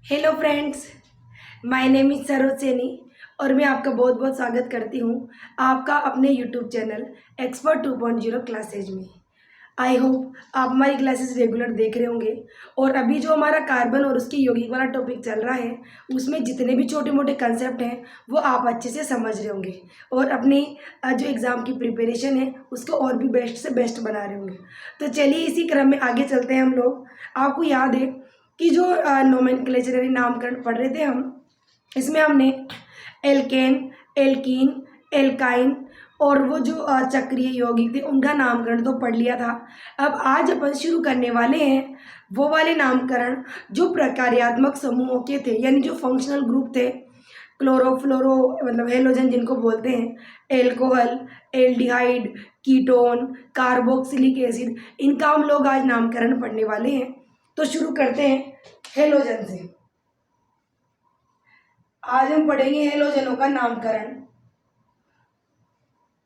Hello friends, my name is Saroj Saini और मैं आपका बहुत बहुत स्वागत करती हूँ आपका अपने यूट्यूब चैनल एक्सपर्ट 2.0 क्लासेज में। आई होप आप हमारी क्लासेस रेगुलर देख रहे होंगे। और अभी जो हमारा कार्बन और उसकी यौगिक वाला टॉपिक चल रहा है उसमें जितने भी छोटे मोटे कंसेप्ट हैं वो आप अच्छे से समझ रहे होंगे और अपनी जो एग्ज़ाम की प्रिपरेशन है उसको और भी बेस्ट से बेस्ट बना रहे होंगे। तो चलिए इसी क्रम में आगे चलते हैं हम लोग। आपको याद है कि जो नोमेनक्लेचर यानी नामकरण पढ़ रहे थे हम, इसमें हमने एल्केन, एल्कीन, एल्काइन और वो जो चक्रीय यौगिक थे उनका नामकरण तो पढ़ लिया था। अब आज अपन शुरू करने वाले हैं वो वाले नामकरण जो प्रकार्यात्मक समूहों के थे, यानी जो फंक्शनल ग्रुप थे। क्लोरोफ्लोरो मतलब हेलोजन जिनको बोलते हैं, alcohol, aldehyde, ketone, carboxylic acid, इनका हम लोग आज नामकरण पढ़ने वाले हैं। तो शुरू करते हैं हेलोजन से। आज हम पढ़ेंगे हेलोजनों का नामकरण।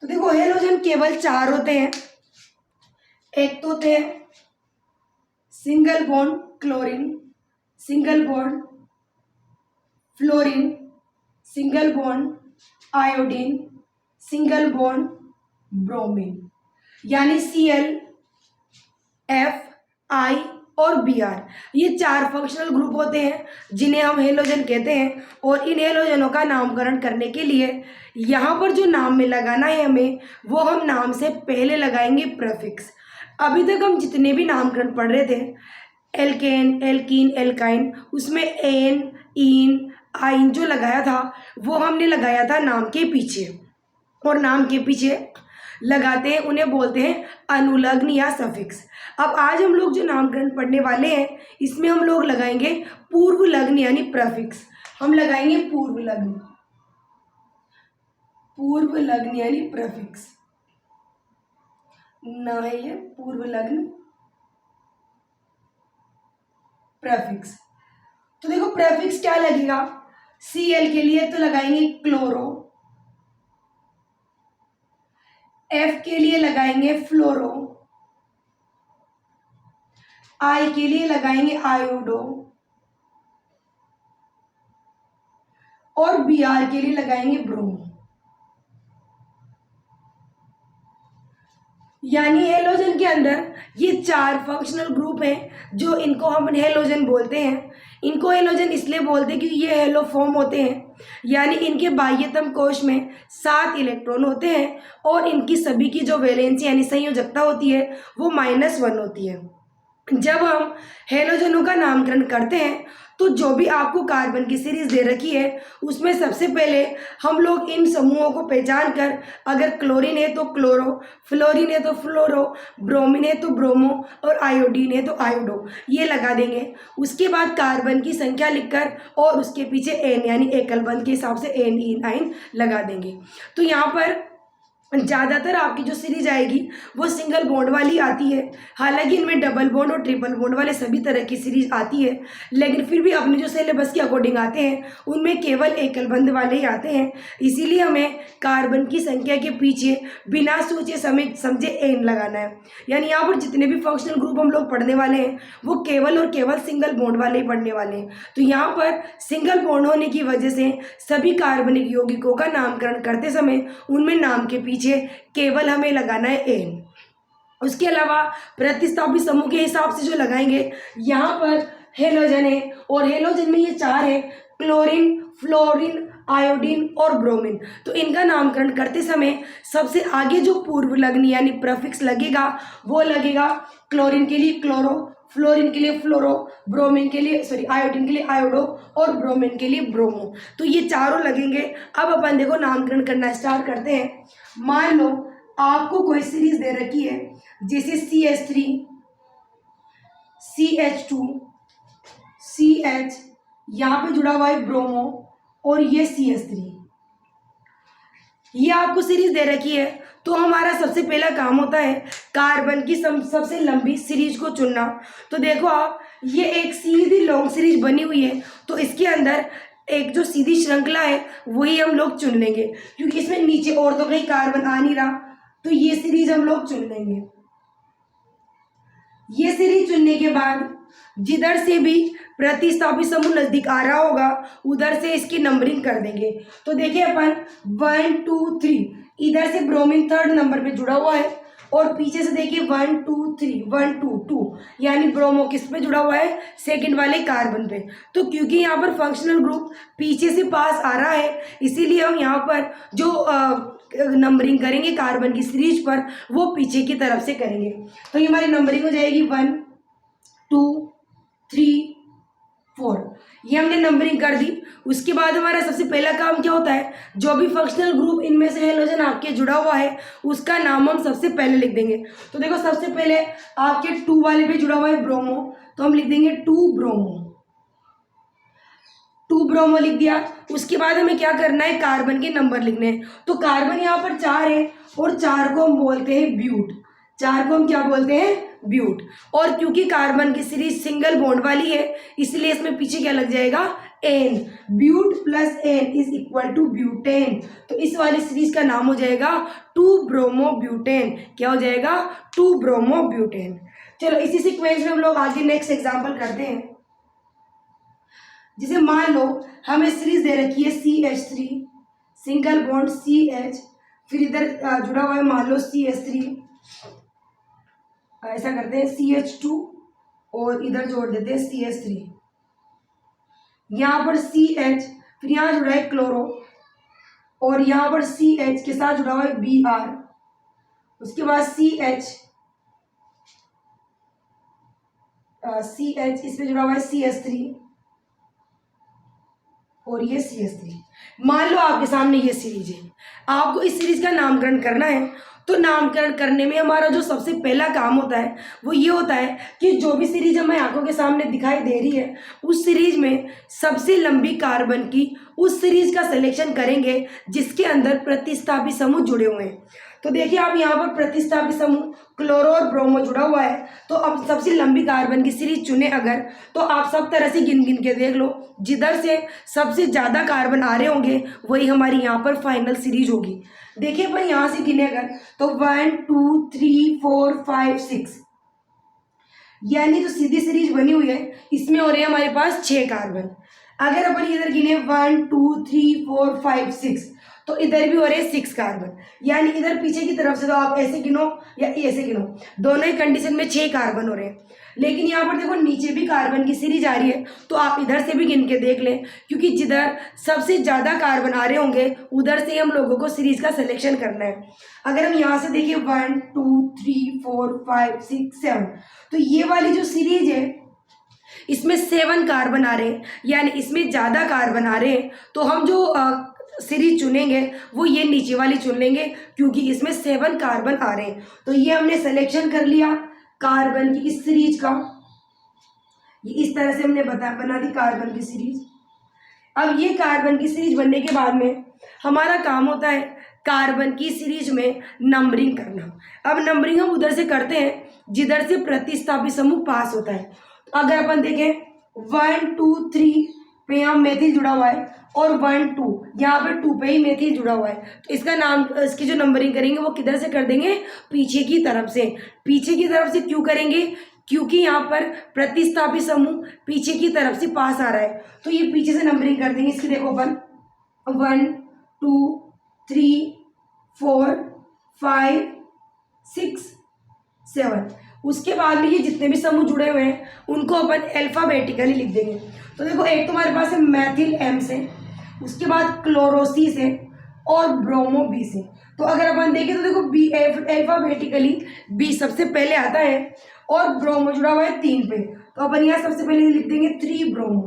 तो देखो, हेलोजन केवल 4 होते हैं। एक तो थे single bond chlorine, single bond fluorine, single bond iodine, single bond bromine, यानी Cl, F, I और Br। ये 4 फंक्शनल ग्रुप होते हैं जिन्हें हम हेलोजन कहते हैं। और इन हेलोजनों का नामकरण करने के लिए यहाँ पर जो नाम में लगाना है हमें, वो हम नाम से पहले लगाएंगे प्रेफिक्स। अभी तक हम जितने भी नामकरण पढ़ रहे थे, एल्केन, एल्कीन, एल्काइन, उसमें एन, इन, आइन जो लगाया था वो हमने लगाया था नाम के पीछे। और नाम के पीछे लगाते हैं उन्हें बोलते हैं अनुलग्न या सफिक्स। अब आज हम लोग जो नामकरण पढ़ने वाले हैं इसमें हम लोग लगाएंगे पूर्व लग्न यानी प्रेफिक्स। हम लगाएंगे पूर्व लग्न, पूर्व लग्न यानी प्रेफिक्स ना है ये पूर्व लग्न प्रेफिक्स। तो देखो प्रेफिक्स क्या लगेगा, Cl के लिए तो लगाएंगे क्लोरो, F के लिए लगाएंगे फ्लोरो, I के लिए लगाएंगे आयोडो और Br के लिए लगाएंगे ब्रोमो। यानी हेलोजन के अंदर ये 4 फंक्शनल ग्रुप हैं जो इनको हम हेलोजन बोलते हैं। इनको हेलोजन इसलिए बोलते हैं क्योंकि ये हेलो फॉर्म होते हैं, यानी इनके बाह्यतम कोश में 7 इलेक्ट्रॉन होते हैं और इनकी सभी की जो वैलेंसी यानी संयोजकता होती है वो -1 होती है। जब हम हेलोजनों का नामकरण करते हैं तो जो भी आपको कार्बन की सीरीज दे रखी है उसमें सबसे पहले हम लोग इन समूहों को पहचान कर, अगर क्लोरीन है तो क्लोरो, फ्लोरीन है तो फ्लोरो, ब्रोमीन है तो ब्रोमो और आयोडीन है तो आयोडो, ये लगा देंगे। उसके बाद कार्बन की संख्या लिखकर और उसके पीछे एन यानी एकल बंध के हिसाब से एन इन आइन लगा देंगे। तो यहाँ पर ज़्यादातर आपकी जो सीरीज आएगी वो सिंगल बॉन्ड वाली आती है। हालांकि इनमें डबल बॉन्ड और ट्रिपल बॉन्ड वाले सभी तरह की सीरीज आती है, लेकिन फिर भी अपने जो सिलेबस के अकॉर्डिंग आते हैं उनमें केवल एकल बंध वाले ही आते हैं। इसीलिए हमें कार्बन की संख्या के पीछे बिना सोचे समझे एन लगाना है। यानी यहाँ पर जितने भी फंक्शनल ग्रुप हम लोग पढ़ने वाले हैं वो केवल और केवल सिंगल बॉन्ड वाले ही पढ़ने वाले हैं। तो यहाँ पर सिंगल बॉन्ड होने की वजह से सभी कार्बनिक यौगिकों का नामकरण करते समय उनमें नाम के पीछे केवल हमें लगाना है एन। उसके अलावा प्रतिस्थापी समूह के हिसाब से जो लगाएंगे, यहाँ पर हेलोजन है और हेलोजन में ये 4 है, क्लोरीन, फ्लोरीन, आयोडीन और ब्रोमीन। तो इनका नामकरण करते समय सबसे आगे जो पूर्व लग्न यानी प्रेफिक्स लगेगा वो लगेगा क्लोरीन के लिए क्लोरो, फ्लोरीन के लिए फ्लोरो, ब्रोमीन के लिए आयोडीन के लिए आयोडो और ब्रोमीन के लिए ब्रोमो। तो ये चारों लगेंगे। अब अपन देखो नामकरण करना स्टार्ट करते हैं। मान लो आपको कोई सीरीज दे रखी है जैसे CH3, CH2, CH, यहाँ पे जुड़ा हुआ है ब्रोमो और ये CH3, ये आपको सीरीज दे रखी है। तो हमारा सबसे पहला काम होता है कार्बन की सबसे लंबी सीरीज को चुनना। तो देखो आप, ये एक सीधी लॉन्ग सीरीज बनी हुई है तो इसके अंदर एक जो सीधी श्रृंखला है वही हम लोग चुन लेंगे, क्योंकि इसमें नीचे और तो कहीं कार्बन आ नहीं रहा, तो ये सीरीज हम लोग चुन लेंगे। ये सीरीज चुनने के बाद जिधर से भी प्रतिस्थापी समूह नजदीक आ रहा होगा उधर से इसकी नंबरिंग कर देंगे। तो देखिए अपन 1 2 3, इधर से ब्रोमीन थर्ड नंबर पे जुड़ा हुआ है और पीछे से देखिए 1 2 3 1 2 2, यानी ब्रोमो किस पे जुड़ा हुआ है, सेकंड वाले कार्बन पे। तो क्योंकि यहाँ पर फंक्शनल ग्रुप पीछे से पास आ रहा है इसीलिए हम यहाँ पर जो नंबरिंग करेंगे कार्बन की सीरीज पर वो पीछे की तरफ से करेंगे। तो ये हमारी नंबरिंग हो जाएगी 1 2 3 4, ये हमने नंबरिंग कर दी। उसके बाद हमारा सबसे पहला काम क्या होता है, जो भी फंक्शनल ग्रुप इनमें से हेलोजन आपके जुड़ा हुआ है उसका नाम हम सबसे पहले लिख देंगे। तो देखो सबसे पहले आपके 2 वाले पे जुड़ा हुआ है ब्रोमो, तो हम लिख देंगे 2 ब्रोमो, 2 ब्रोमो लिख दिया। उसके बाद हमें क्या करना है, कार्बन के नंबर लिखने हैं। तो कार्बन यहाँ पर 4 है और 4 को हम बोलते हैं ब्यूट, 4 को हम क्या बोलते हैं, ब्यूट। और क्योंकि कार्बन की सीरीज सिंगल बॉन्ड वाली है इसलिए इसमें पीछे क्या लग जाएगा, ane, but plus ane is equal to butane. तो इस वाली सीरीज का नाम हो जाएगा 2 ब्रोमो ब्यूटेन। क्या हो जाएगा, 2 ब्रोमो ब्यूटेन। चलो इसी सीक्वेंस में हम लोग आगे नेक्स्ट एग्जांपल करते हैं। जिसे मान लो हमें सीरीज दे रखी है CH3 सिंगल बॉन्ड CH, फिर इधर जुड़ा हुआ है मान लो CH3, ऐसा करते हैं CH2 और इधर जोड़ देते हैं CH3, यहाँ पर CH, फिर यहाँ जुड़ा है क्लोरो और यहाँ पर CH के साथ जुड़ा हुआ है Br, उसके बाद CH इसमें जुड़ा हुआ है CH3 और ये CH3। मान लो आपके सामने ये सीरीज है, आपको इस सीरीज का नामकरण करना है। तो नामकरण करने में हमारा जो सबसे पहला काम होता है वो ये होता है कि जो भी सीरीज हमें आंखों के सामने दिखाई दे रही है उस सीरीज में सबसे लंबी कार्बन की उस सीरीज का सिलेक्शन करेंगे जिसके अंदर प्रतिस्थापी समूह जुड़े हुए हैं। तो देखिए आप यहाँ पर प्रतिस्थापी समूह क्लोरो और ब्रोमो जुड़ा हुआ है, तो अब सबसे लंबी कार्बन की सीरीज चुने अगर, तो आप सब तरह से गिन गिन के देख लो, जिधर से सबसे ज़्यादा कार्बन आ रहे होंगे वही हमारी यहाँ पर फाइनल सीरीज होगी। देखिए पर यहाँ से गिने अगर तो 1 2 3 4 5 6, यानी जो सीधी सीरीज बनी हुई है इसमें हो रहे हैं हमारे पास 6 कार्बन। अगर अपन इधर गिने 1 2 3 4 5 6, तो इधर भी हो रहे हैं 6 कार्बन, यानी इधर पीछे की तरफ से तो आप ऐसे गिनो या ऐसे गिनो, दोनों ही कंडीशन में 6 कार्बन हो रहे हैं। लेकिन यहाँ पर देखो नीचे भी कार्बन की सीरीज आ रही है, तो आप इधर से भी गिन के देख लें, क्योंकि जिधर सबसे ज़्यादा कार्बन आ रहे होंगे उधर से हम लोगों को सीरीज का सिलेक्शन करना है। अगर हम यहाँ से देखिए 1 2 3 4 5 6 7, तो ये वाली जो सीरीज है इसमें 7 कार्बन आ रहे हैं, यानी इसमें ज़्यादा कार्बन आ रहे हैं। तो हम जो सीरीज चुनेंगे वो ये नीचे वाली चुन लेंगे क्योंकि इसमें 7 कार्बन आ रहे हैं। तो ये हमने सिलेक्शन कर लिया कार्बन की इस सीरीज का, ये इस तरह से हमने बना दी कार्बन की सीरीज। अब ये कार्बन की सीरीज बनने के बाद में हमारा काम होता है कार्बन की सीरीज में नंबरिंग करना। अब नंबरिंग हम उधर से करते हैं जिधर से प्रतिस्थापी समूह पास होता है। तो अगर अपन देखें 1 2 3 पे यहाँ मेथिल जुड़ा हुआ है और 1 2 यहाँ पे 2 पे ही मेथिल जुड़ा हुआ है, तो इसका नाम, इसकी जो नंबरिंग करेंगे वो किधर से कर देंगे, पीछे की तरफ से। पीछे की तरफ से क्यों करेंगे, क्योंकि यहाँ पर प्रतिस्थापी समूह पीछे की तरफ से पास आ रहा है, तो ये पीछे से नंबरिंग कर देंगे। इसकी देखो अपन 1 2 3 4 5 6 7, उसके बाद में ये जितने भी समूह जुड़े हुए हैं उनको अपन अल्फाबेटिकली लिख देंगे। तो देखो एक तो हमारे पास है मैथिल M से, उसके बाद क्लोरो C से और ब्रोमो B से। तो अगर अपन देखें तो देखो बी अल्फाबेटिकली B सबसे पहले आता है और ब्रोमो जुड़ा हुआ है 3 पे, तो अपन यहाँ सबसे पहले लिख देंगे 3 ब्रोमो।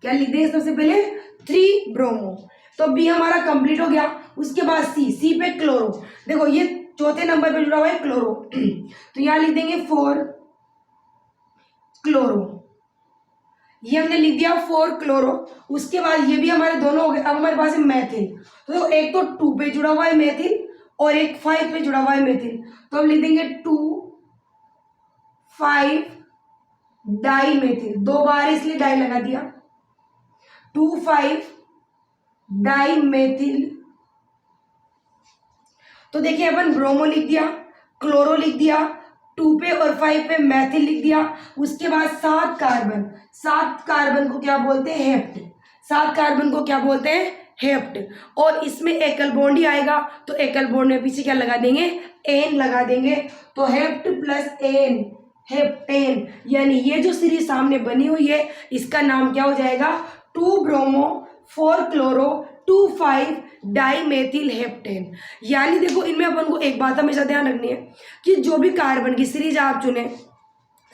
क्या लिख देंगे सबसे पहले, 3 ब्रोमो। तो B हमारा कंप्लीट हो गया। उसके बाद C पे क्लोरो, देखो ये चौथे नंबर पे जुड़ा हुआ है क्लोरो, तो यहाँ लिख देंगे 4 क्लोरो, ये हमने लिख दिया 4 क्लोरो। उसके बाद ये भी हमारे दोनों हो गए। अब हमारे पास है मेथिल, तो एक तो 2 पे जुड़ा हुआ है मेथिल और एक 5 पे जुड़ा हुआ है मेथिल, तो हम लिख देंगे 2 5 डाई मेथिल, 2 बार इसलिए डाई लगा दिया, 2 5 डाई मेथिल। तो देखिए अपन ब्रोमो लिख दिया, क्लोरो लिख दिया, 2 पे और 5 पे मैथिल लिख दिया। उसके बाद 7 कार्बन, 7 कार्बन को क्या बोलते हैं? हेप्ट। 7 कार्बन को क्या बोलते हैं? हेप्ट। और इसमें एकल बॉन्ड ही आएगा, तो एकल बॉन्ड में पीछे क्या लगा देंगे? एन लगा देंगे। तो हेप्ट प्लस एन, हेप्टेन। यानी ये जो सीरीज सामने बनी हुई है इसका नाम क्या हो जाएगा? 2 ब्रोमो 4 क्लोरो 2 5 डाईमेथिल हेप्टेन। यानी देखो इनमें अपन को एक बात हमेशा ध्यान रखनी है कि जो भी कार्बन की सीरीज आप चुने,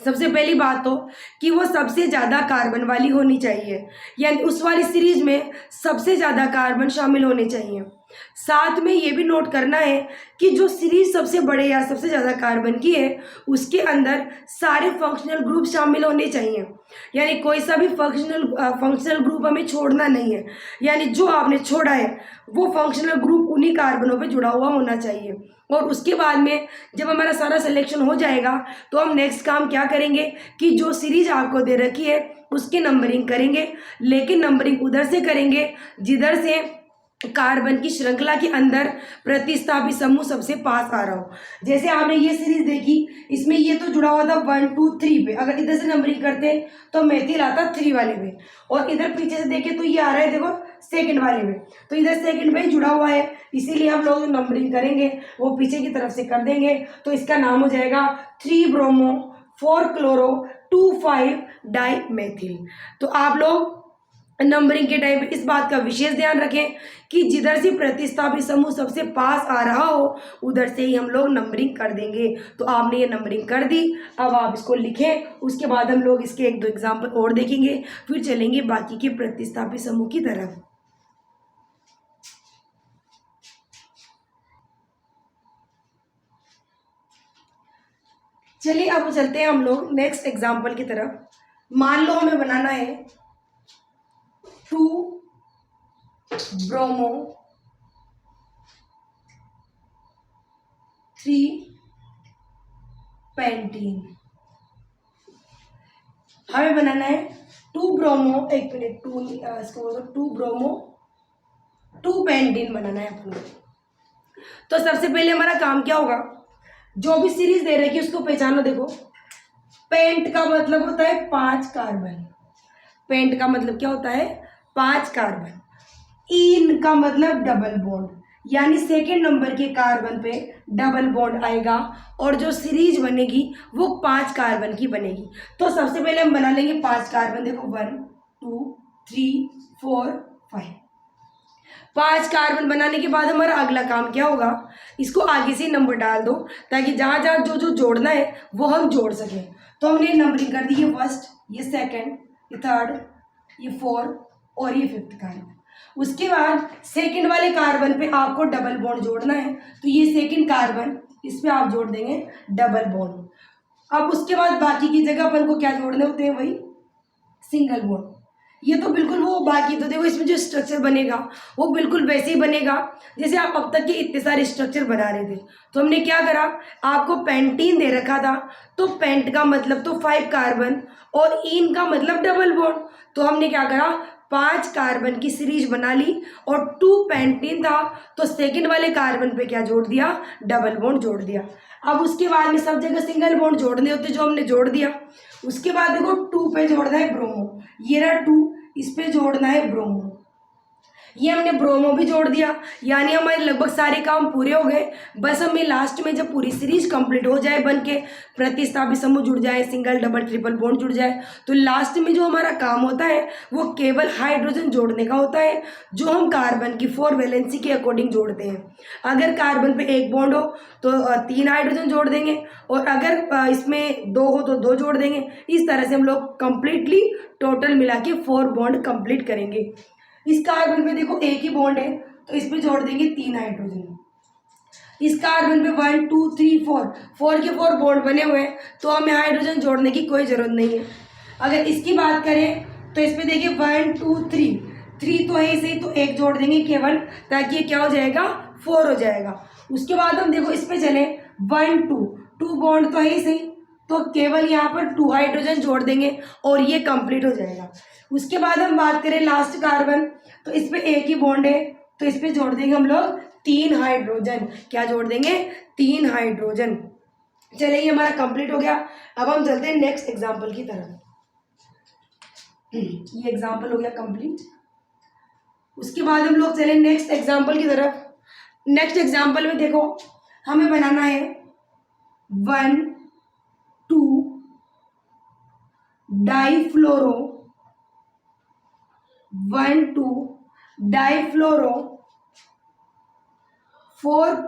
सबसे पहली बात तो कि वो सबसे ज़्यादा कार्बन वाली होनी चाहिए, यानी उस वाली सीरीज में सबसे ज़्यादा कार्बन शामिल होने चाहिए। साथ में ये भी नोट करना है कि जो सीरीज सबसे बड़े या सबसे ज़्यादा कार्बन की है उसके अंदर सारे फंक्शनल ग्रुप शामिल होने चाहिए, यानी कोई सा भी फंक्शनल ग्रुप हमें छोड़ना नहीं है। यानी जो आपने छोड़ा है वो फंक्शनल ग्रुप उन्हीं कार्बनों पे जुड़ा हुआ होना चाहिए। और उसके बाद में जब हमारा सारा सिलेक्शन हो जाएगा तो हम नेक्स्ट काम क्या करेंगे कि जो सीरीज आपको दे रखी है उसकी नंबरिंग करेंगे, लेकिन नंबरिंग उधर से करेंगे जिधर से कार्बन की श्रृंखला के अंदर प्रतिस्थापित समूह सबसे पास आ रहा हो। जैसे आपने ये सीरीज देखी, इसमें ये तो जुड़ा हुआ था 1 2 3 पे, अगर इधर से नंबरिंग करते तो मेथिल आता 3 वाले पे, और इधर पीछे से देखे तो ये आ रहा है देखो सेकंड वाले में, तो इधर सेकंड पे ही जुड़ा हुआ है, इसीलिए हम लोग नंबरिंग करेंगे वो पीछे की तरफ से कर देंगे। तो इसका नाम हो जाएगा 3 ब्रोमो 4 क्लोरो 2 5 डाईमेथिल। तो आप लोग नंबरिंग के टाइम पे इस बात का विशेष ध्यान रखें कि जिधर से प्रतिस्थापित समूह सबसे पास आ रहा हो उधर से ही हम लोग नंबरिंग कर देंगे। तो आपने ये नंबरिंग कर दी, अब आप इसको लिखें, उसके बाद हम लोग इसके 1-2 एग्जाम्पल और देखेंगे, फिर चलेंगे बाकी के प्रतिस्थापित समूह की तरफ। चलिए अब चलते हैं हम लोग नेक्स्ट एग्जाम्पल की तरफ। मान लो हमें बनाना है 2 ब्रोमो 3 पेंटीन। हमें बनाना है 2 ब्रोमो, एक मिनट, 2 इसको 2 ब्रोमो 2 पेंटीन बनाना है अपने। तो सबसे पहले हमारा काम क्या होगा, जो भी सीरीज दे रखी है उसको पहचानो। देखो पेंट का मतलब होता है 5 कार्बन, पेंट का मतलब क्या होता है? 5 कार्बन। इन का मतलब डबल बॉन्ड, यानी सेकेंड नंबर के कार्बन पे डबल बॉन्ड आएगा और जो सीरीज बनेगी वो 5 कार्बन की बनेगी। तो सबसे पहले हम बना लेंगे 5 कार्बन। देखो 1 2 3 4 5, 5 कार्बन बनाने के बाद हमारा अगला काम क्या होगा, इसको आगे से नंबर डाल दो ताकि जहाँ जहाँ जो जो जोड़ना है वो हम जोड़ सकें। तो हमने नंबरिंग कर दी, ये फर्स्ट, ये सेकंड, ये थर्ड, ये फोर्थ और ये 5th कार्बन। उसके बाद सेकंड वाले कार्बन पे आपको डबल बॉन्ड जोड़ना है, तो ये सेकंड कार्बन, इस पे आप जोड़ देंगे डबल बॉन्ड। अब उसके बाद बाकी की जगह अपन को क्या जोड़ने होते हैं, वही सिंगल बॉन्ड। ये तो बिल्कुल वो, बाकी तो देखो इसमें जो स्ट्रक्चर बनेगा वो बिल्कुल वैसे ही बनेगा जैसे आप अब तक के इतने सारे स्ट्रक्चर बना रहे थे। तो हमने क्या करा, आपको पेंटीन दे रखा था, तो पेंट का मतलब तो 5 कार्बन और इन का मतलब डबल बॉन्ड। तो हमने क्या करा, 5 कार्बन की सीरीज बना ली और 2 पेंटीन था तो सेकंड वाले कार्बन पे क्या जोड़ दिया, डबल बॉन्ड जोड़ दिया। अब उसके बाद में सब जगह सिंगल बॉन्ड जोड़ने होते जो हमने जोड़ दिया। उसके बाद देखो 2 पे जोड़ना है ब्रोमो, ये रहा 2, इस पे जोड़ना है ब्रोमो, ये हमने ब्रोमो भी जोड़ दिया। यानी हमारे लगभग सारे काम पूरे हो गए। बस हमें लास्ट में जब पूरी सीरीज कंप्लीट हो जाए, बन के प्रतिस्थापित समूह जुड़ जाए, सिंगल डबल ट्रिपल बॉन्ड जुड़ जाए, तो लास्ट में जो हमारा काम होता है वो केवल हाइड्रोजन जोड़ने का होता है, जो हम कार्बन की 4 वैलेंसी के अकॉर्डिंग जोड़ते हैं। अगर कार्बन पे 1 बॉन्ड हो तो 3 हाइड्रोजन जोड़ देंगे, और अगर इसमें 2 हो तो 2 जोड़ देंगे। इस तरह से हम लोग कंप्लीटली टोटल मिला के 4 बॉन्ड कंप्लीट करेंगे। इस कार्बन पे देखो एक ही बॉन्ड है तो इस पे जोड़ देंगे 3 हाइड्रोजन। इस कार्बन पे 1 2 3 4 के 4 बॉन्ड बने हुए हैं, तो हमें हाइड्रोजन जोड़ने की कोई जरूरत नहीं है। अगर इसकी बात करें तो इस पे देखिए 1 2 3 तो है ही सही, तो एक जोड़ देंगे केवल, ताकि ये क्या हो जाएगा, 4 हो जाएगा। उसके बाद हम देखो इस पे चले 1 2 बॉन्ड तो है ही सही, तो केवल यहाँ पर 2 हाइड्रोजन जोड़ देंगे और ये कंप्लीट हो जाएगा। उसके बाद हम बात करें लास्ट कार्बन, तो इस पे एक ही बॉन्ड है तो इस पे जोड़ देंगे हम लोग 3 हाइड्रोजन। क्या जोड़ देंगे, 3 हाइड्रोजन। चलिए ये हमारा कंप्लीट हो गया। अब हम चलते हैं नेक्स्ट एग्जाम्पल की तरफ। ये एग्जाम्पल हो गया कंप्लीट। उसके बाद हम लोग चले नेक्स्ट एग्जाम्पल की तरफ। नेक्स्ट एग्जाम्पल में देखो हमें बनाना है 1 2 डाइफ्लोरो 1 2 डाइफ्लोरो 4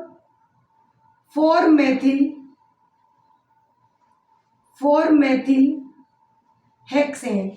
मेथिल हेक्सेन,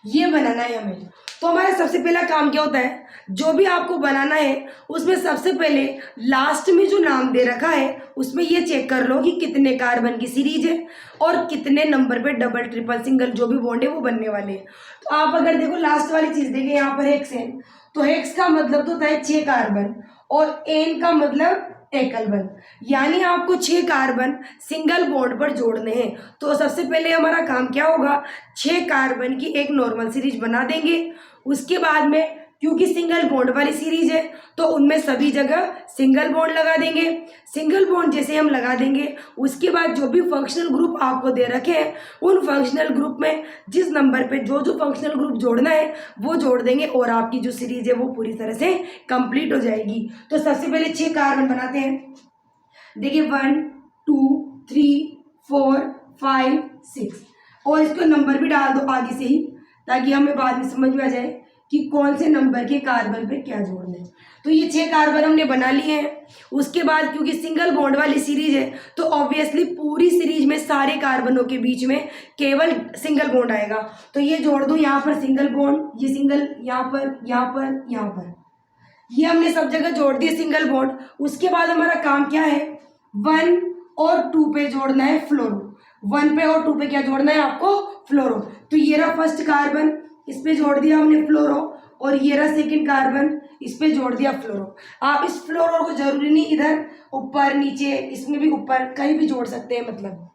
ये बनाना है हमें। तो हमारा सबसे पहला काम क्या होता है, जो भी आपको बनाना है उसमें सबसे पहले लास्ट में जो नाम दे रखा है उसमें ये चेक कर लो कि कितने कार्बन की सीरीज है और कितने नंबर पे डबल ट्रिपल सिंगल जो भी बॉन्ड है वो बनने वाले हैं। तो आप अगर देखो लास्ट वाली चीज देखें यहाँ पर हेक्सेन, तो हेक्स का मतलब तो होता है 6 कार्बन और एन का मतलब एकल बंध, यानी आपको 6 कार्बन सिंगल बॉन्ड पर जोड़ने हैं। तो सबसे पहले हमारा काम क्या होगा, 6 कार्बन की एक नॉर्मल सीरीज बना देंगे। उसके बाद में क्योंकि सिंगल बॉन्ड वाली सीरीज है तो उनमें सभी जगह सिंगल बॉन्ड लगा देंगे। सिंगल बॉन्ड जैसे हम लगा देंगे उसके बाद जो भी फंक्शनल ग्रुप आपको दे रखे हैं उन फंक्शनल ग्रुप में जिस नंबर पे जो जो फंक्शनल ग्रुप जोड़ना है वो जोड़ देंगे और आपकी जो सीरीज है वो पूरी तरह से कंप्लीट हो जाएगी। तो सबसे पहले 6 कार्बन बनाते हैं। देखिए 1 2 3 4 5 6 और इसको नंबर भी डाल दो आगे से ही ताकि हमें बाद में समझ में आ जाए कि कौन से नंबर के कार्बन पे क्या जोड़ना है। तो ये 6 कार्बन हमने बना लिए हैं। उसके बाद क्योंकि सिंगल बॉन्ड वाली सीरीज है तो ऑब्वियसली पूरी सीरीज में सारे कार्बनों के बीच में केवल सिंगल बॉन्ड आएगा। तो ये जोड़ दो यहाँ पर सिंगल बॉन्ड, ये सिंगल यहाँ पर यहाँ पर यहाँ पर, ये हमने सब जगह जोड़ दिए सिंगल बॉन्ड। उसके बाद हमारा काम क्या है, 1 और 2 पे जोड़ना है फ्लोरो। 1 पे और 2 पे क्या जोड़ना है आपको, फ्लोरो। तो ये रहा फर्स्ट कार्बन, इस पे जोड़ दिया हमने फ्लोरो और ये रहा सेकंड कार्बन, इस पे जोड़ दिया फ्लोरो। आप इस फ्लोरो को जरूरी नहीं इधर ऊपर नीचे इसमें भी ऊपर कहीं भी जोड़ सकते हैं, मतलब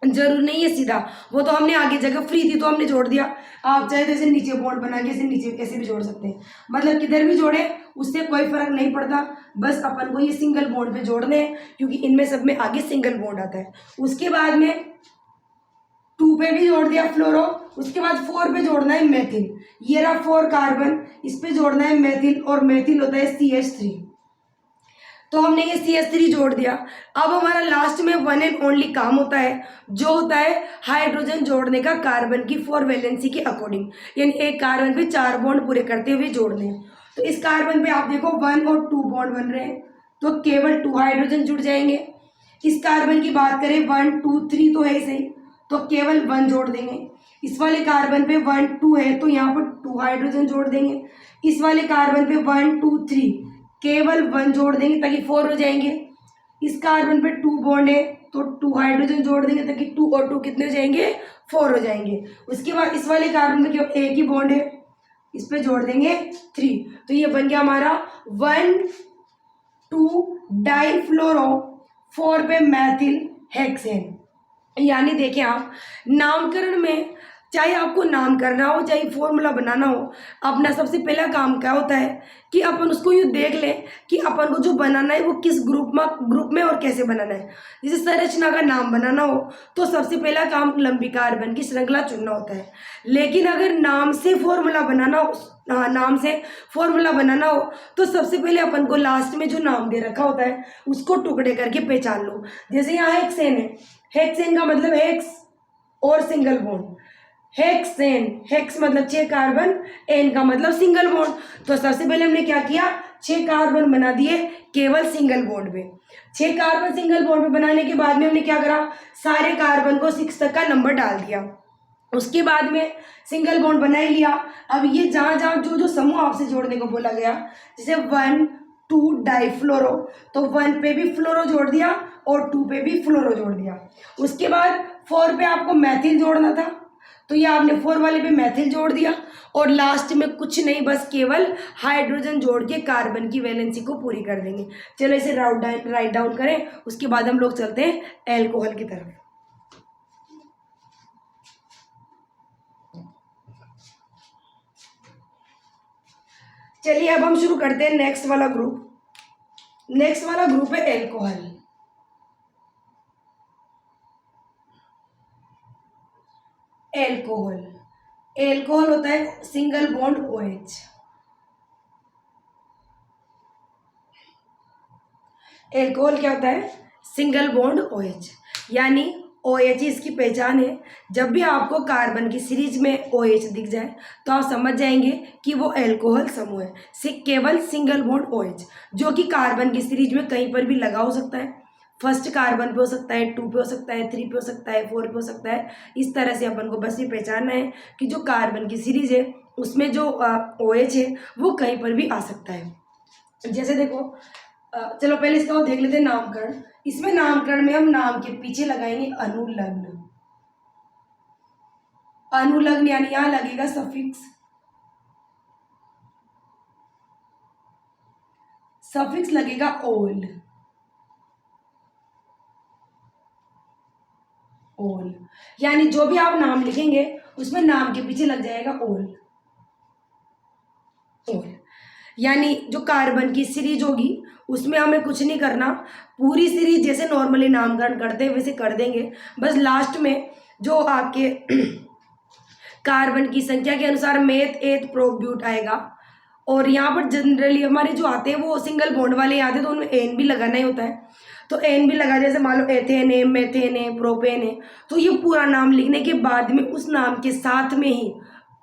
जरूर नहीं है सीधा, वो तो हमने आगे जगह फ्री थी तो हमने जोड़ दिया। आप चाहे तो इसे नीचे बॉन्ड बना के इसे नीचे ऐसे भी जोड़ सकते हैं, मतलब किधर भी जोड़े उससे कोई फर्क नहीं पड़ता। बस अपन को ये सिंगल बॉन्ड पे जोड़ने हैं क्योंकि इनमें सब में आगे सिंगल बॉन्ड आता है। उसके बाद में 2 पे भी जोड़ दिया फ्लोरो। उसके बाद 4 पे जोड़ना है मेथिल, ये रहा 4 कार्बन, इस पे जोड़ना है मेथिल और मेथिल होता है CH3। तो हमने ये CH3 जोड़ दिया। अब हमारा लास्ट में वन एंड ओनली काम होता है जो होता है हाइड्रोजन जोड़ने का कार्बन की 4 वैलेंसी के अकॉर्डिंग, यानी एक कार्बन पे 4 बॉन्ड पूरे करते हुए जोड़ने हैं। तो इस कार्बन पे आप देखो 1 और 2 बॉन्ड बन रहे हैं तो केवल 2 हाइड्रोजन जुड़ जाएंगे। इस कार्बन की बात करें 1 2 3 तो है ही सही, तो केवल 1 जोड़ देंगे। इस वाले कार्बन पे 1 2 है तो यहाँ पर 2 हाइड्रोजन जोड़ देंगे। इस वाले कार्बन पे 1 2 3 केवल 1 जोड़ देंगे ताकि 4 हो जाएंगे। इस कार्बन पे 2 बॉन्ड है तो 2 हाइड्रोजन जोड़ देंगे ताकि 2 और 2 कितने हो जाएंगे, 4 हो जाएंगे। उसके बाद इस वाले कार्बन पे केवल एक ही बॉन्ड है, इस पे जोड़ देंगे 3। तो ये बन गया हमारा 1 2 डाइफ्लोरो 4 पे मैथिल हेक्सेन। यानी देखें आप नामकरण में चाहे आपको नाम करना हो चाहे फॉर्मूला बनाना हो, अपना सबसे पहला काम क्या होता है कि अपन उसको यूँ देख लें कि अपन को जो बनाना है वो किस ग्रुप में और कैसे बनाना है। जैसे संरचना का नाम बनाना हो तो सबसे पहला काम लंबी कार्बन की श्रृंखला चुनना होता है। लेकिन अगर नाम से फॉर्मूला बनाना हो, हाँ नाम से फॉर्मूला बनाना हो तो सबसे पहले अपन को लास्ट में जो नाम दे रखा होता है उसको टुकड़े करके पहचान लो। जैसे यहाँ हेक्सेन है, हेक्सेन का मतलब हेक्स और सिंगल बॉन्ड, हेक्सेन, हेक्स मतलब 6 कार्बन, एन का मतलब सिंगल बॉन्ड। तो सबसे पहले हमने क्या किया, 6 कार्बन बना दिए केवल सिंगल बॉन्ड पे। 6 कार्बन सिंगल बॉन्ड पे बनाने के बाद में हमने क्या करा, सारे कार्बन को 6 तक का नंबर डाल दिया। उसके बाद में सिंगल बॉन्ड बना ही लिया। अब ये जहाँ जहाँ जो जो समूह आपसे जोड़ने को बोला गया, जैसे 1 2 डाइफ्लोरो, तो 1 पे भी फ्लोरो जोड़ दिया और 2 पे भी फ्लोरो जोड़ दिया। उसके बाद 4 पे आपको मैथिल जोड़ना था तो ये आपने 4 वाले पे मैथिल जोड़ दिया और लास्ट में कुछ नहीं बस केवल हाइड्रोजन जोड़ के कार्बन की वैलेंसी को पूरी कर देंगे। चलो इसे राइट डाउन करें, उसके बाद हम लोग चलते हैं एल्कोहल की तरफ। चलिए अब हम शुरू करते हैं नेक्स्ट वाला ग्रुप। नेक्स्ट वाला ग्रुप है एल्कोहल। एल्कोहल एल्कोहल होता है सिंगल बॉन्ड OH। एल्कोहल क्या होता है? सिंगल बॉन्ड OH, यानी OH इसकी पहचान है। जब भी आपको कार्बन की सीरीज में OH दिख जाए तो आप समझ जाएंगे कि वो एल्कोहल समूह है। केवल सिंगल बॉन्ड OH, जो कि कार्बन की सीरीज में कहीं पर भी लगा हो सकता है। फर्स्ट कार्बन पे हो सकता है, 2 पे हो सकता है, 3 पे हो सकता है, 4 पे हो सकता है। इस तरह से अपन को बस ये पहचानना है कि जो कार्बन की सीरीज है उसमें जो OH है वो कहीं पर भी आ सकता है। जैसे देखो, चलो पहले इसका वो देख लेते हैं नामकरण। इसमें नामकरण में हम नाम के पीछे लगाएंगे अनुलग्न। अनुलग्न यानी यहां लगेगा सफिक्स। सफिक्स लगेगा ओल। ओल यानी जो भी आप नाम लिखेंगे उसमें नाम के पीछे लग जाएगा ओल। ओल यानी जो कार्बन की सीरीज होगी उसमें हमें कुछ नहीं करना, पूरी सीरीज जैसे नॉर्मली नामकरण करते हैं वैसे कर देंगे। बस लास्ट में जो आपके कार्बन की संख्या के अनुसार मेथ एथ प्रोप ब्यूट आएगा, और यहाँ पर जनरली हमारे जो आते हैं वो सिंगल बॉन्ड वाले आते हैं तो उनमें एन भी लगाना ही होता है। तो एन भी लगा, जैसे मान लो एथेन है, मेथेन है, प्रोपेन है, तो ये पूरा नाम लिखने के बाद में उस नाम के साथ में ही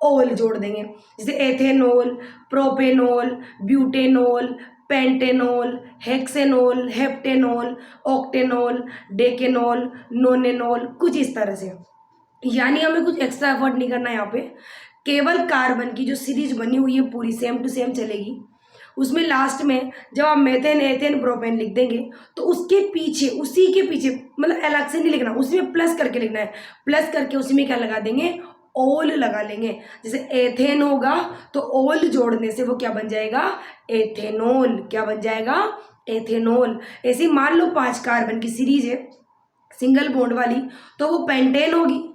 ओल जोड़ देंगे। जैसे ethanol, propanol, butanol, pentanol, hexanol, heptanol, octanol, decanol, nonanol, कुछ इस तरह से। यानी हमें कुछ एक्स्ट्रा एफर्ट नहीं करना है यहाँ पे। केवल कार्बन की जो सीरीज बनी हुई है पूरी सेम टू सेम चलेगी। उसमें लास्ट में जब आप मेथेन एथेन प्रोपेन लिख देंगे तो उसके पीछे, उसी के पीछे, मतलब अलग से नहीं लिखना, उसमें प्लस करके लिखना है। प्लस करके उसी में क्या लगा देंगे? ओल लगा लेंगे। जैसे एथेन होगा तो ओल जोड़ने से वो क्या बन जाएगा? एथेनॉल। क्या बन जाएगा? एथेनॉल। ऐसे मान लो 5 कार्बन की सीरीज है सिंगल बॉन्ड वाली, तो वो पेंटेन होगी।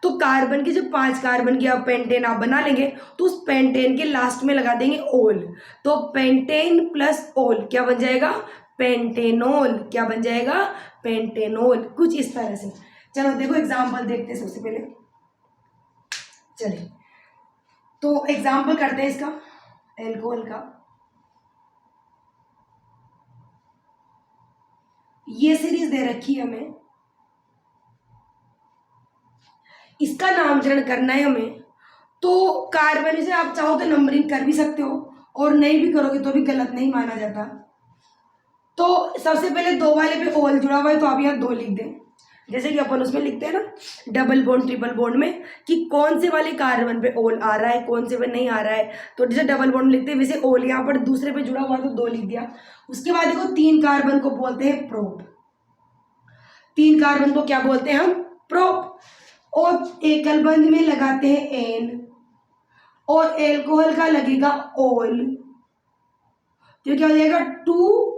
तो कार्बन के जब 5 कार्बन की आप पेंटेन आप बना लेंगे तो उस पेंटेन के लास्ट में लगा देंगे ओल, तो पेंटेन प्लस ओल क्या बन जाएगा? पेंटेनॉल। क्या बन जाएगा? पेंटेनॉल। कुछ इस तरह से। चलो देखो एग्जाम्पल देखते हैं सबसे पहले। चलिए तो एग्जाम्पल करते हैं इसका, एल्कोहल का। ये सीरीज दे रखी है हमें, इसका नामकरण करना है हमें। तो कार्बन से आप चाहो तो नंबरिंग कर भी सकते हो, और नहीं भी करोगे तो भी गलत नहीं माना जाता। तो सबसे पहले 2 वाले पे ओल जुड़ा हुआ है तो आप यहाँ 2 लिख दें, जैसे कि अपन उसमें लिखते हैं ना डबल बॉन्ड ट्रिपल बॉन्ड में कि कौन से वाले कार्बन पे ओल आ रहा है, कौन से पे नहीं आ रहा है। तो जैसे डबल बॉन्ड लिखते हैं वैसे ओल यहाँ पर दूसरे पे जुड़ा हुआ है तो 2 लिख दिया। उसके बाद देखो 3 कार्बन को बोलते हैं प्रोप। 3 कार्बन को क्या बोलते हैं हम? प्रोप। और एकल बंध में लगाते हैं एन, और एल्कोहल का लगेगा ओल, तो क्या हो जाएगा? 2।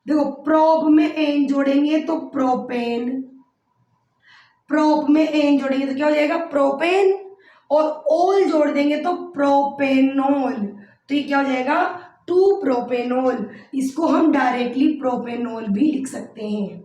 देखो प्रोप में एन जोड़ेंगे तो प्रोपेन, प्रोप में एन जोड़ेंगे तो क्या हो जाएगा? प्रोपेन, और ओल जोड़ देंगे तो प्रोपेनॉल, तो ये क्या हो जाएगा? 2 प्रोपेनॉल। इसको हम डायरेक्टली प्रोपेनॉल भी लिख सकते हैं।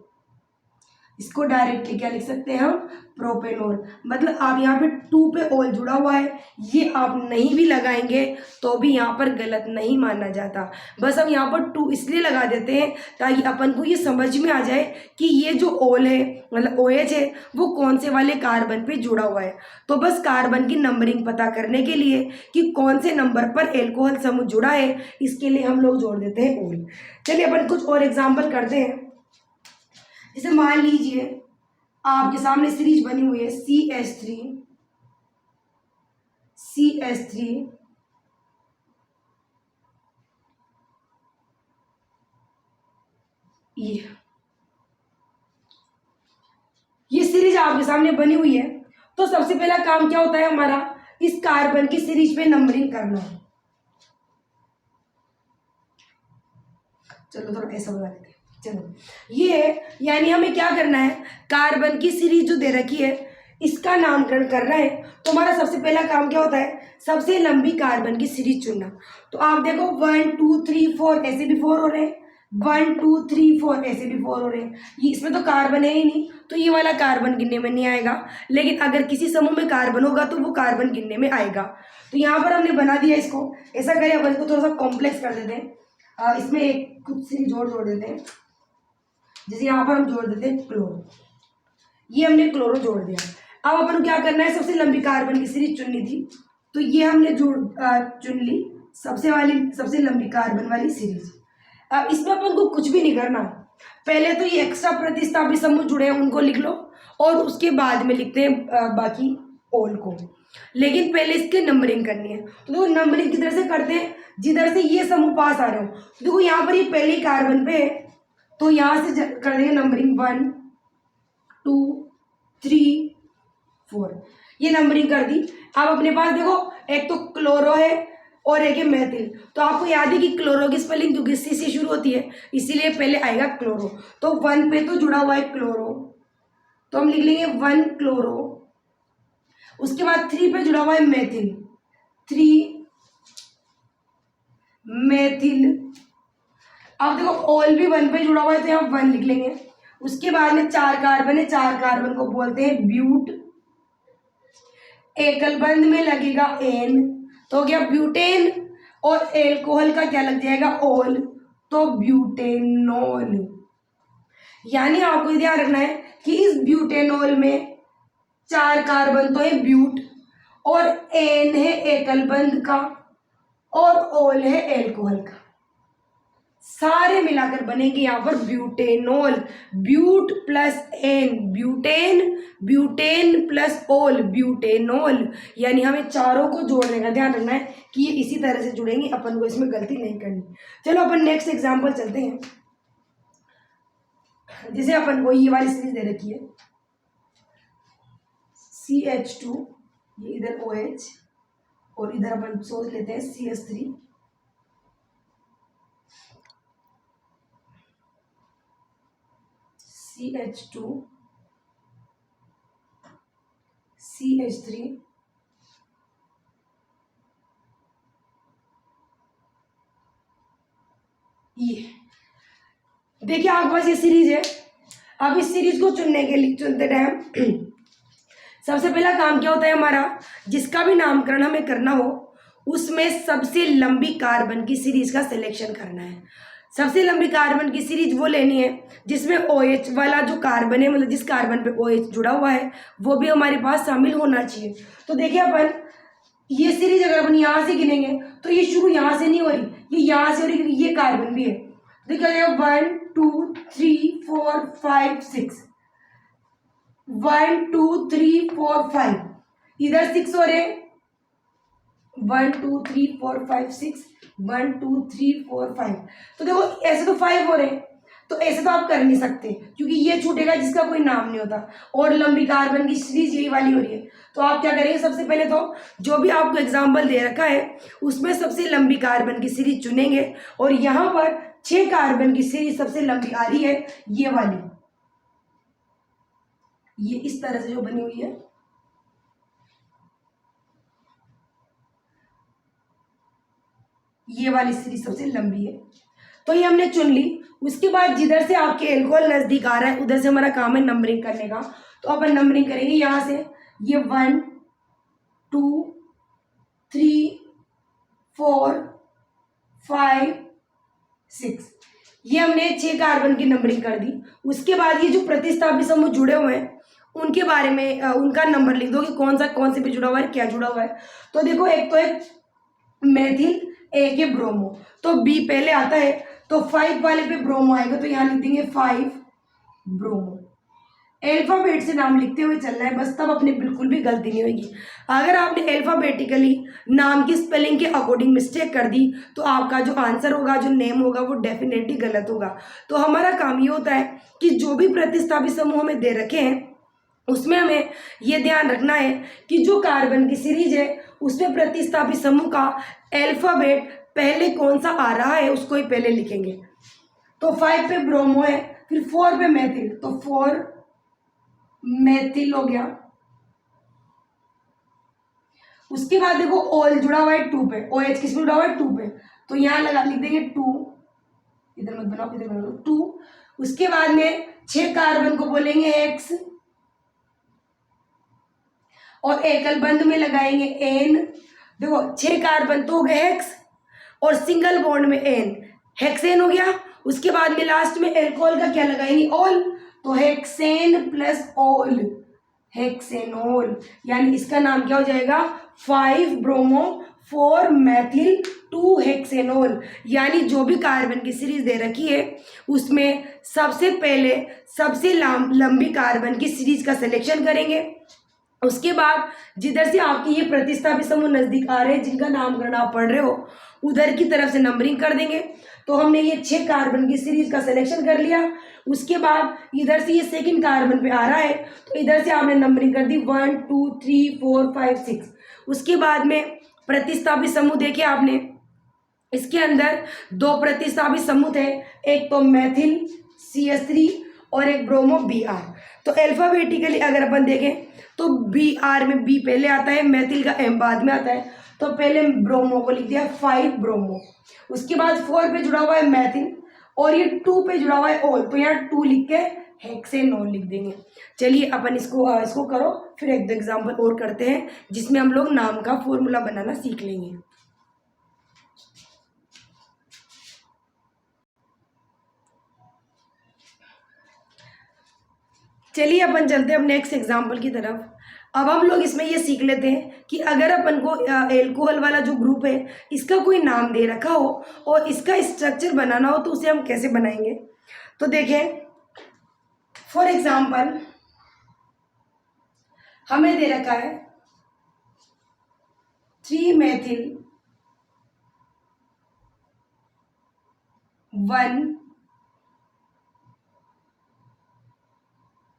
इसको डायरेक्टली क्या लिख सकते हैं हम? प्रोपेनॉल। मतलब आप यहाँ पे 2 पे ओल जुड़ा हुआ है, ये आप नहीं भी लगाएंगे तो भी यहाँ पर गलत नहीं माना जाता। बस हम यहाँ पर 2 इसलिए लगा देते हैं ताकि अपन को ये समझ में आ जाए कि ये जो ओल है, मतलब OH है, वो कौन से वाले कार्बन पे जुड़ा हुआ है। तो बस कार्बन की नंबरिंग पता करने के लिए कि कौन से नंबर पर एल्कोहल समूह जुड़ा है, इसके लिए हम लोग जोड़ देते हैं ओल। चलिए अपन कुछ और एग्जाम्पल करते हैं। जैसे मान लीजिए आपके सामने सीरीज बनी हुई है CH3, ये सीरीज आपके सामने बनी हुई है। तो सबसे पहला काम क्या होता है हमारा? इस कार्बन की सीरीज पे नंबरिंग करना है। चलो थोड़ा ऐसा बना लेते हैं। चलो ये यानी हमें क्या करना है? कार्बन की सीरीज जो दे रखी है इसका नामकरण करना है। तो हमारा सबसे पहला काम क्या होता है? सबसे लंबी कार्बन की सीरीज चुनना। तो आप देखो 1 2 3 4 ऐसे भी 4 हो रहे हैं, 1 2 3 4 ऐसे भी 4 हो रहे हैं। ये इसमें तो कार्बन है ही नहीं, तो ये वाला कार्बन गिनने में नहीं आएगा। लेकिन अगर किसी समूह में कार्बन होगा तो वो कार्बन गिनने में आएगा। तो यहाँ पर हमने बना दिया इसको। ऐसा करें, अपन इसको थोड़ा सा कॉम्प्लेक्स कर देते हैं। इसमें एक कुछ से जोड़ देते हैं। जैसे यहाँ पर हम जोड़ देते हैं क्लोरो। ये हमने क्लोरो जोड़ दिया। अब अपन को क्या करना है, सबसे लंबी कार्बन की सीरीज चुननी थी, तो ये हमने चुन ली सबसे लंबी कार्बन वाली सीरीज। अब इसमें अपन को कुछ भी नहीं करना। पहले तो ये एक्स्ट्रा प्रतिस्थापित समूह जुड़े हैं उनको लिख लो, और उसके बाद में लिखते हैं बाकी ओल को। लेकिन पहले इसकी नंबरिंग करनी है। तो देखो नंबरिंग किधर से करते हैं, जिधर से ये समूह पास आ रहे हो। तो देखो यहाँ पर ये पहले ही कार्बन पे है, तो यहाँ से कर देंगे नंबरिंग 1 2 3 4, ये नंबरिंग कर दी। अब अपने पास देखो एक तो क्लोरो है और एक है मेथिल। तो आपको याद है कि क्लोरो की स्पेलिंग क्योंकि सी से शुरू होती है, इसीलिए पहले आएगा क्लोरो। तो 1 पे तो जुड़ा हुआ है क्लोरो, तो हम लिख लेंगे 1 क्लोरो। उसके बाद 3 पे जुड़ा हुआ है मेथिल, 3 मेथिल। अब देखो ऑल भी 1 पे जुड़ा हुआ है, तो यहाँ 1 लिख लेंगे। उसके बाद में 4 कार्बन है, 4 कार्बन को बोलते हैं ब्यूट। एकल बंध में लगेगा एन, तो क्या ब्यूटेन, और एल्कोहल का क्या लग जाएगा ओल, तो ब्यूटेनॉल। यानी आपको ध्यान रखना है कि इस ब्यूटेनॉल में 4 कार्बन तो है ब्यूट, और एन है एकल बंध का, और ओल है एल्कोहल का। सारे मिलाकर बनेंगे यहाँ पर butanol. But plus ane butane, butane plus ol butanol. यानी हमें चारों को जोड़ने का ध्यान रखना है कि ये इसी तरह से जुड़ेंगे, अपन को इसमें गलती नहीं करनी। चलो अपन नेक्स्ट एग्जांपल चलते हैं। जैसे अपन को ये वाली सीरीज दे रखी है CH2, ये इधर OH, और इधर अपन सोच लेते हैं CH3, CH2 CH3, ये देखिए आपके पास ये सीरीज है। अब इस सीरीज को चुनने के लिए चुनते टाइम सबसे पहला काम क्या होता है हमारा, जिसका भी नामकरण हमें करना हो उसमें सबसे लंबी कार्बन की सीरीज का सिलेक्शन करना है। सबसे लंबी कार्बन की सीरीज वो लेनी है जिसमें OH वाला जो कार्बन है, मतलब जिस कार्बन पे OH जुड़ा हुआ है, वो भी हमारे पास शामिल होना चाहिए। तो देखिए अपन ये सीरीज अगर अपन यहाँ से गिनेंगे तो ये शुरू यहाँ से नहीं हो रही, ये यहाँ से हो रही, क्योंकि ये कार्बन भी है। देखिए 1 2 3 4 5 6, 1 2 3 4 5, इधर 6 हो रहे, 1 2 3 4 5 6, 1 2 3 4 5। तो देखो ऐसे तो 5 हो रहे हैं, तो ऐसे तो आप कर नहीं सकते क्योंकि ये छूटेगा जिसका कोई नाम नहीं होता, और लंबी कार्बन की सीरीज यही वाली हो रही है। तो आप क्या करेंगे, सबसे पहले तो जो भी आपको एग्जाम्पल दे रखा है उसमें सबसे लंबी कार्बन की सीरीज चुनेंगे, और यहाँ पर 6 कार्बन की सीरीज सबसे लंबी आ रही है, ये वाली, ये इस तरह से जो बनी हुई है, ये वाली सीरीज सबसे लंबी है। तो ये हमने चुन ली। उसके बाद जिधर से आपके एल्कोहल नजदीक आ रहा है उधर से हमारा काम है नंबरिंग करने का। तो अपन नंबरिंग करेंगे यहाँ से, ये 1 2 3 4 5 6, ये हमने 6 कार्बन की नंबरिंग कर दी। उसके बाद ये जो प्रतिस्थापित समूह जुड़े हुए हैं उनके बारे में उनका नंबर लिख दो कि कौन से पे जुड़ा हुआ है, क्या जुड़ा हुआ है। तो देखो एक तो है मेथिल, एक है ब्रोमो, तो बी पहले आता है, तो 5 वाले पे ब्रोमो आएगा, तो यहाँ लिख देंगे 5 ब्रोमो। अल्फाबेट से नाम लिखते हुए चलना है बस, तब अपनी बिल्कुल भी गलती नहीं होगी। अगर आपने अल्फाबेटिकली नाम की स्पेलिंग के अकॉर्डिंग मिस्टेक कर दी तो आपका जो आंसर होगा, जो नेम होगा, वो डेफिनेटली गलत होगा। तो हमारा काम ये होता है कि जो भी प्रतिस्थापित समूह हमें दे रखे हैं उसमें हमें ये ध्यान रखना है कि जो कार्बन की सीरीज है उसमें प्रतिस्थापित समूह का अल्फाबेट पहले कौन सा आ रहा है उसको ही पहले लिखेंगे। तो 5 पे ब्रोमो है, फिर 4 पे मेथिल, तो 4 मेथिल हो गया। उसके बाद देखो ओल जुड़ा हुआ है 2 पे, OH किस पे जुड़ा हुआ है 2 पे, तो यहाँ लगा लिख देंगे 2 इधर मत बनाओ, इधर बनाओ 2। उसके बाद में 6 कार्बन को बोलेंगे X और एकल बंध में लगाएंगे N। देखो 6 कार्बन तो हो गए X और सिंगल बॉन्ड में N, हेक्सेन हो गया। उसके बाद में लास्ट में एल्कोहल का क्या लगाएंगे, ऑल, तो हेक्सेन प्लस ऑल, हेक्सेनोल, यानी इसका नाम क्या हो जाएगा 5 ब्रोमो 4 मैथिल 2 हेक्सेनोल। यानी जो भी कार्बन की सीरीज दे रखी है उसमें सबसे पहले सबसे लंबी कार्बन की सीरीज का सिलेक्शन करेंगे। उसके बाद जिधर से आपके ये प्रतिस्थापित समूह नजदीक आ रहे हैं, जिनका नामकरण आप पढ़ रहे हो, उधर की तरफ से नंबरिंग कर देंगे। तो हमने ये 6 कार्बन की सीरीज का सिलेक्शन कर लिया। उसके बाद इधर से ये सेकंड कार्बन पे आ रहा है, तो इधर से आपने नंबरिंग कर दी 1 2 3 4 5 6। उसके बाद में प्रतिस्थापित समूह देखे आपने, इसके अंदर 2 प्रतिस्थापित समूह थे, एक तो मैथिल CH3 और एक ब्रोमो Br। तो अल्फाबेटिकली अगर अपन देखें तो Br में B पहले आता है, मैथिल का M बाद में आता है। तो पहले ब्रोमो को लिख दिया 5 ब्रोमो। उसके बाद 4 पे जुड़ा हुआ है मैथिल और ये 2 पे जुड़ा हुआ है ऑल, तो यहाँ 2 लिख के हेक्सेनोल लिख देंगे। चलिए अपन इसको करो, फिर एक दो एग्जाम्पल और करते हैं जिसमें हम लोग नाम का फॉर्मूला बनाना सीख लेंगे। चलिए अपन चलते हैं अब नेक्स्ट एग्जाम्पल की तरफ। अब हम लोग इसमें ये सीख लेते हैं कि अगर अपन को एल्कोहल वाला जो ग्रुप है इसका कोई नाम दे रखा हो और इसका स्ट्रक्चर बनाना हो तो उसे हम कैसे बनाएंगे। तो देखें, फॉर एग्जाम्पल हमें दे रखा है 3 मैथिल 1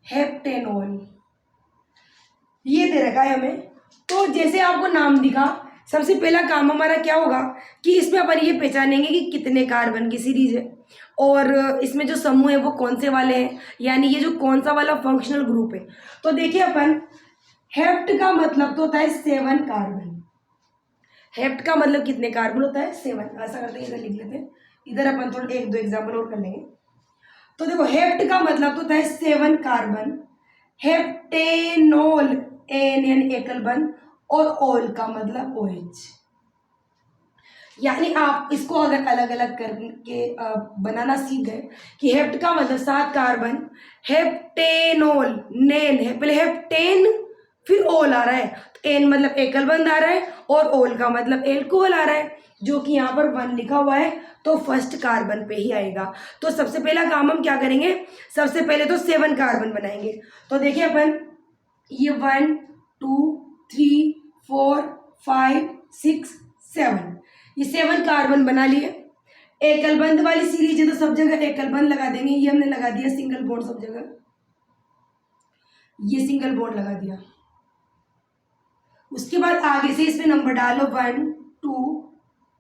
हेप्टेनॉल, ये दे रखा है हमें। तो जैसे आपको नाम दिखा, सबसे पहला काम हमारा क्या होगा कि इसमें अपन ये पहचानेंगे कि कितने कार्बन की सीरीज है और इसमें जो समूह है वो कौन से वाले हैं, यानी ये जो कौन सा वाला फंक्शनल ग्रुप है। तो देखिए अपन, हेप्ट का मतलब तो होता है 7 कार्बन। हेप्ट का मतलब कितने कार्बन होता है 7। ऐसा करते हैं, इधर लिख लेते हैं, इधर अपन थोड़ा एक दो एग्जाम्पल और कर लेंगे। तो देखो हेप्ट का मतलब तो होता है 7 कार्बन, हेप्टेनोल एन यानी एकल बंध, और ऑल का मतलब OH। यानी आप इसको अगर अलग अलग करके बनाना सीख गए कि हेप्ट का मतलब 7 कार्बन, हेप्टेनोल नेन है, पहले हेप्टेन फिर ओल आ रहा है, तो एन मतलब एकल बंध आ रहा है और ओल का मतलब एल्कोहल आ रहा है, जो कि यहाँ पर 1 लिखा हुआ है तो फर्स्ट कार्बन पे ही आएगा। तो सबसे पहला काम हम क्या करेंगे, सबसे पहले तो 7 कार्बन बनाएंगे। तो देखिए अपन, ये 1 2 3 4 5 6 7, ये 7 कार्बन बना लिए। एकल बंध वाली सीरीज है तो सब जगह एकल बंध लगा देंगे, ये हमने लगा दिया सिंगल बॉन्ड सब जगह, ये सिंगल बॉन्ड लगा दिया। उसके बाद आगे से इसमें नंबर डालो 1 2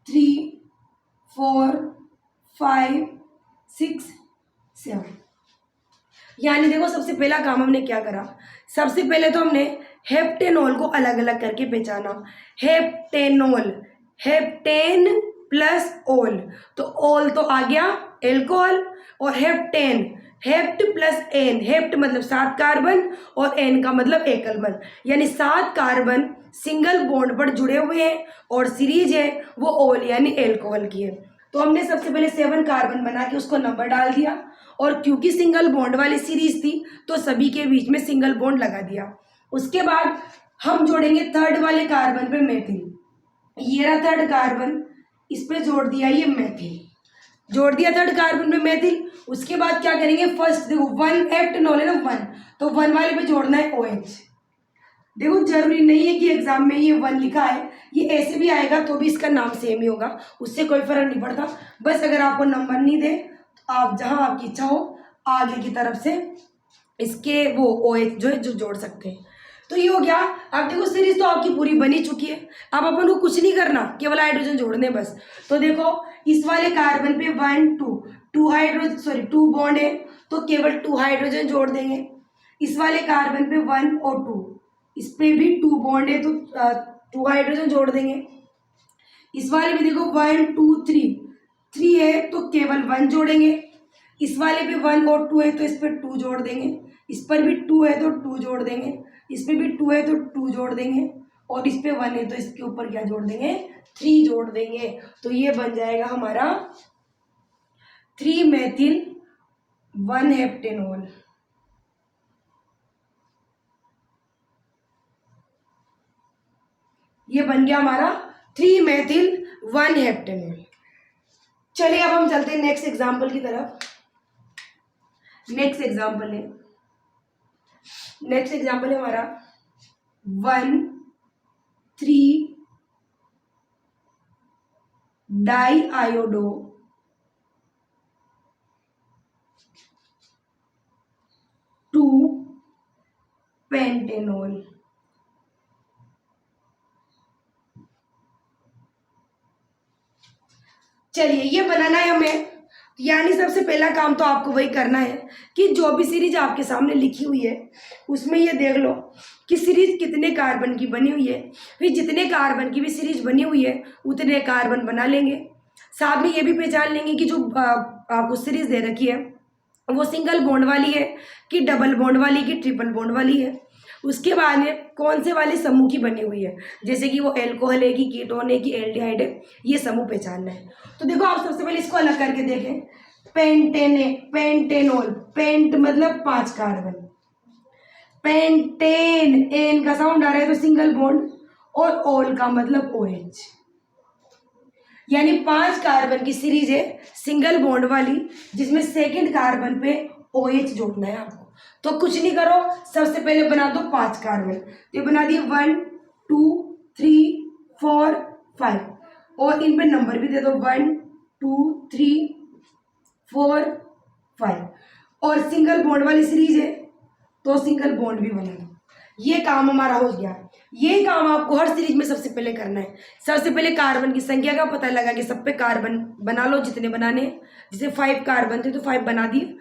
3 4 5 6 7। यानी देखो सबसे पहला काम हमने क्या करा, सबसे पहले तो हमने हेप्टेनॉल को अलग अलग करके पहचाना। हेप्टेनॉल, हेप्टेन प्लस ऑल, तो ऑल तो आ गया एल्कोहल, और heptane, hept plus ane, hept मतलब 7 कार्बन और एन का मतलब एकल बंध, यानी 7 कार्बन सिंगल बॉन्ड पर जुड़े हुए हैं और सीरीज है वो ऑल यानी एल्कोहल की है। तो हमने सबसे पहले 7 कार्बन बना के उसको नंबर डाल दिया, और क्योंकि सिंगल बॉन्ड वाली सीरीज थी तो सभी के बीच में सिंगल बॉन्ड लगा दिया। उसके बाद हम जोड़ेंगे थर्ड वाले कार्बन पे मैथिल, ये रहा थर्ड कार्बन, इस पे जोड़ दिया ये मैथिल, जोड़ दिया थर्ड कार्बन पे मैथिल। उसके बाद क्या करेंगे, फर्स्ट देखो 1 हेप्टेनॉल है ना 1, तो 1 वाले पे जोड़ना है OH। देखो जरूरी नहीं है कि एग्जाम में ये 1 लिखा है, ये ऐसे भी आएगा तो भी इसका नाम सेम ही होगा, उससे कोई फर्क नहीं पड़ता। बस अगर आपको नंबर नहीं दे तो आप जहां आपकी इच्छा हो आगे की तरफ से इसके वो OH जो है जो जोड़ सकते हैं। तो ये हो गया। अब देखो सीरीज तो आपकी पूरी बनी चुकी है, अब अपन को कुछ नहीं करना, केवल हाइड्रोजन जोड़ने बस। तो देखो इस वाले कार्बन पे 1 2 हाइड्रोजन, सॉरी 2 बॉन्ड है तो केवल 2 हाइड्रोजन जोड़ देंगे। इस वाले कार्बन पे 1 और 2, इस पे भी 2 बॉन्ड है तो 2 हाइड्रोजन जोड़ देंगे। इस वाले में देखो 1 2 3 3 है तो केवल 1 जोड़ेंगे, इस वाले पे 1 और 2 है तो इस पर 2 जोड़ देंगे, इस पर भी 2 है तो 2 जोड़ देंगे, इस पर भी 2 है तो 2 जोड़ देंगे, और इस पे 1 है तो इसके ऊपर क्या जोड़ देंगे, 3 जोड़ देंगे। तो ये बन जाएगा हमारा 3 मेथिल 1 हेप्टेनॉल। ये बन गया हमारा 3 मेथिल 1 हेप्टेनॉल। चलिए अब हम चलते हैं नेक्स्ट एग्जाम्पल की तरफ। नेक्स्ट एग्जाम्पल है हमारा 1,3 डाइआयोडो 2 पेंटेनॉल। चलिए ये बनाना है हमें, यानी सबसे पहला काम तो आपको वही करना है कि जो भी सीरीज आपके सामने लिखी हुई है उसमें ये देख लो कि सीरीज कितने कार्बन की बनी हुई है। फिर जितने कार्बन की भी सीरीज बनी हुई है उतने कार्बन बना लेंगे। साथ में ये भी पहचान लेंगे कि जो आपको सीरीज दे रखी है वो सिंगल बॉन्ड वाली है कि डबल बॉन्ड वाली कि ट्रिपल बॉन्ड वाली है। उसके बाद में कौन से वाले समूह की बनी हुई है, जैसे कि वो एल्कोहल है कि कीटोन है कि एल्डिहाइड है, ये समूह पहचानना है। तो देखो आप सबसे पहले इसको अलग करके देखें। पेंटेनॉल, पेंट मतलब 5 कार्बन, पेंटेन एन का साउंड आ रहा है तो सिंगल बॉन्ड, और ऑल का मतलब OH, यानी 5 कार्बन की सीरीज है सिंगल बॉन्ड वाली जिसमें सेकंड कार्बन पे OH जोड़ना है आपको। तो कुछ नहीं करो, सबसे पहले बना दो 5 कार्बन। तो ये बना दिए 1 2 3 4 5, और इन पे नंबर भी दे दो 1 2 3 4 5, और सिंगल बॉन्ड वाली सीरीज है तो सिंगल बॉन्ड भी बना दो। ये काम हमारा हो गया। ये काम आपको हर सीरीज में सबसे पहले करना है। सबसे पहले कार्बन की संख्या का पता लगा कि सब पे कार्बन बना लो जितने बनाने हैं। जैसे 5 कार्बन थे तो 5 बना दिए।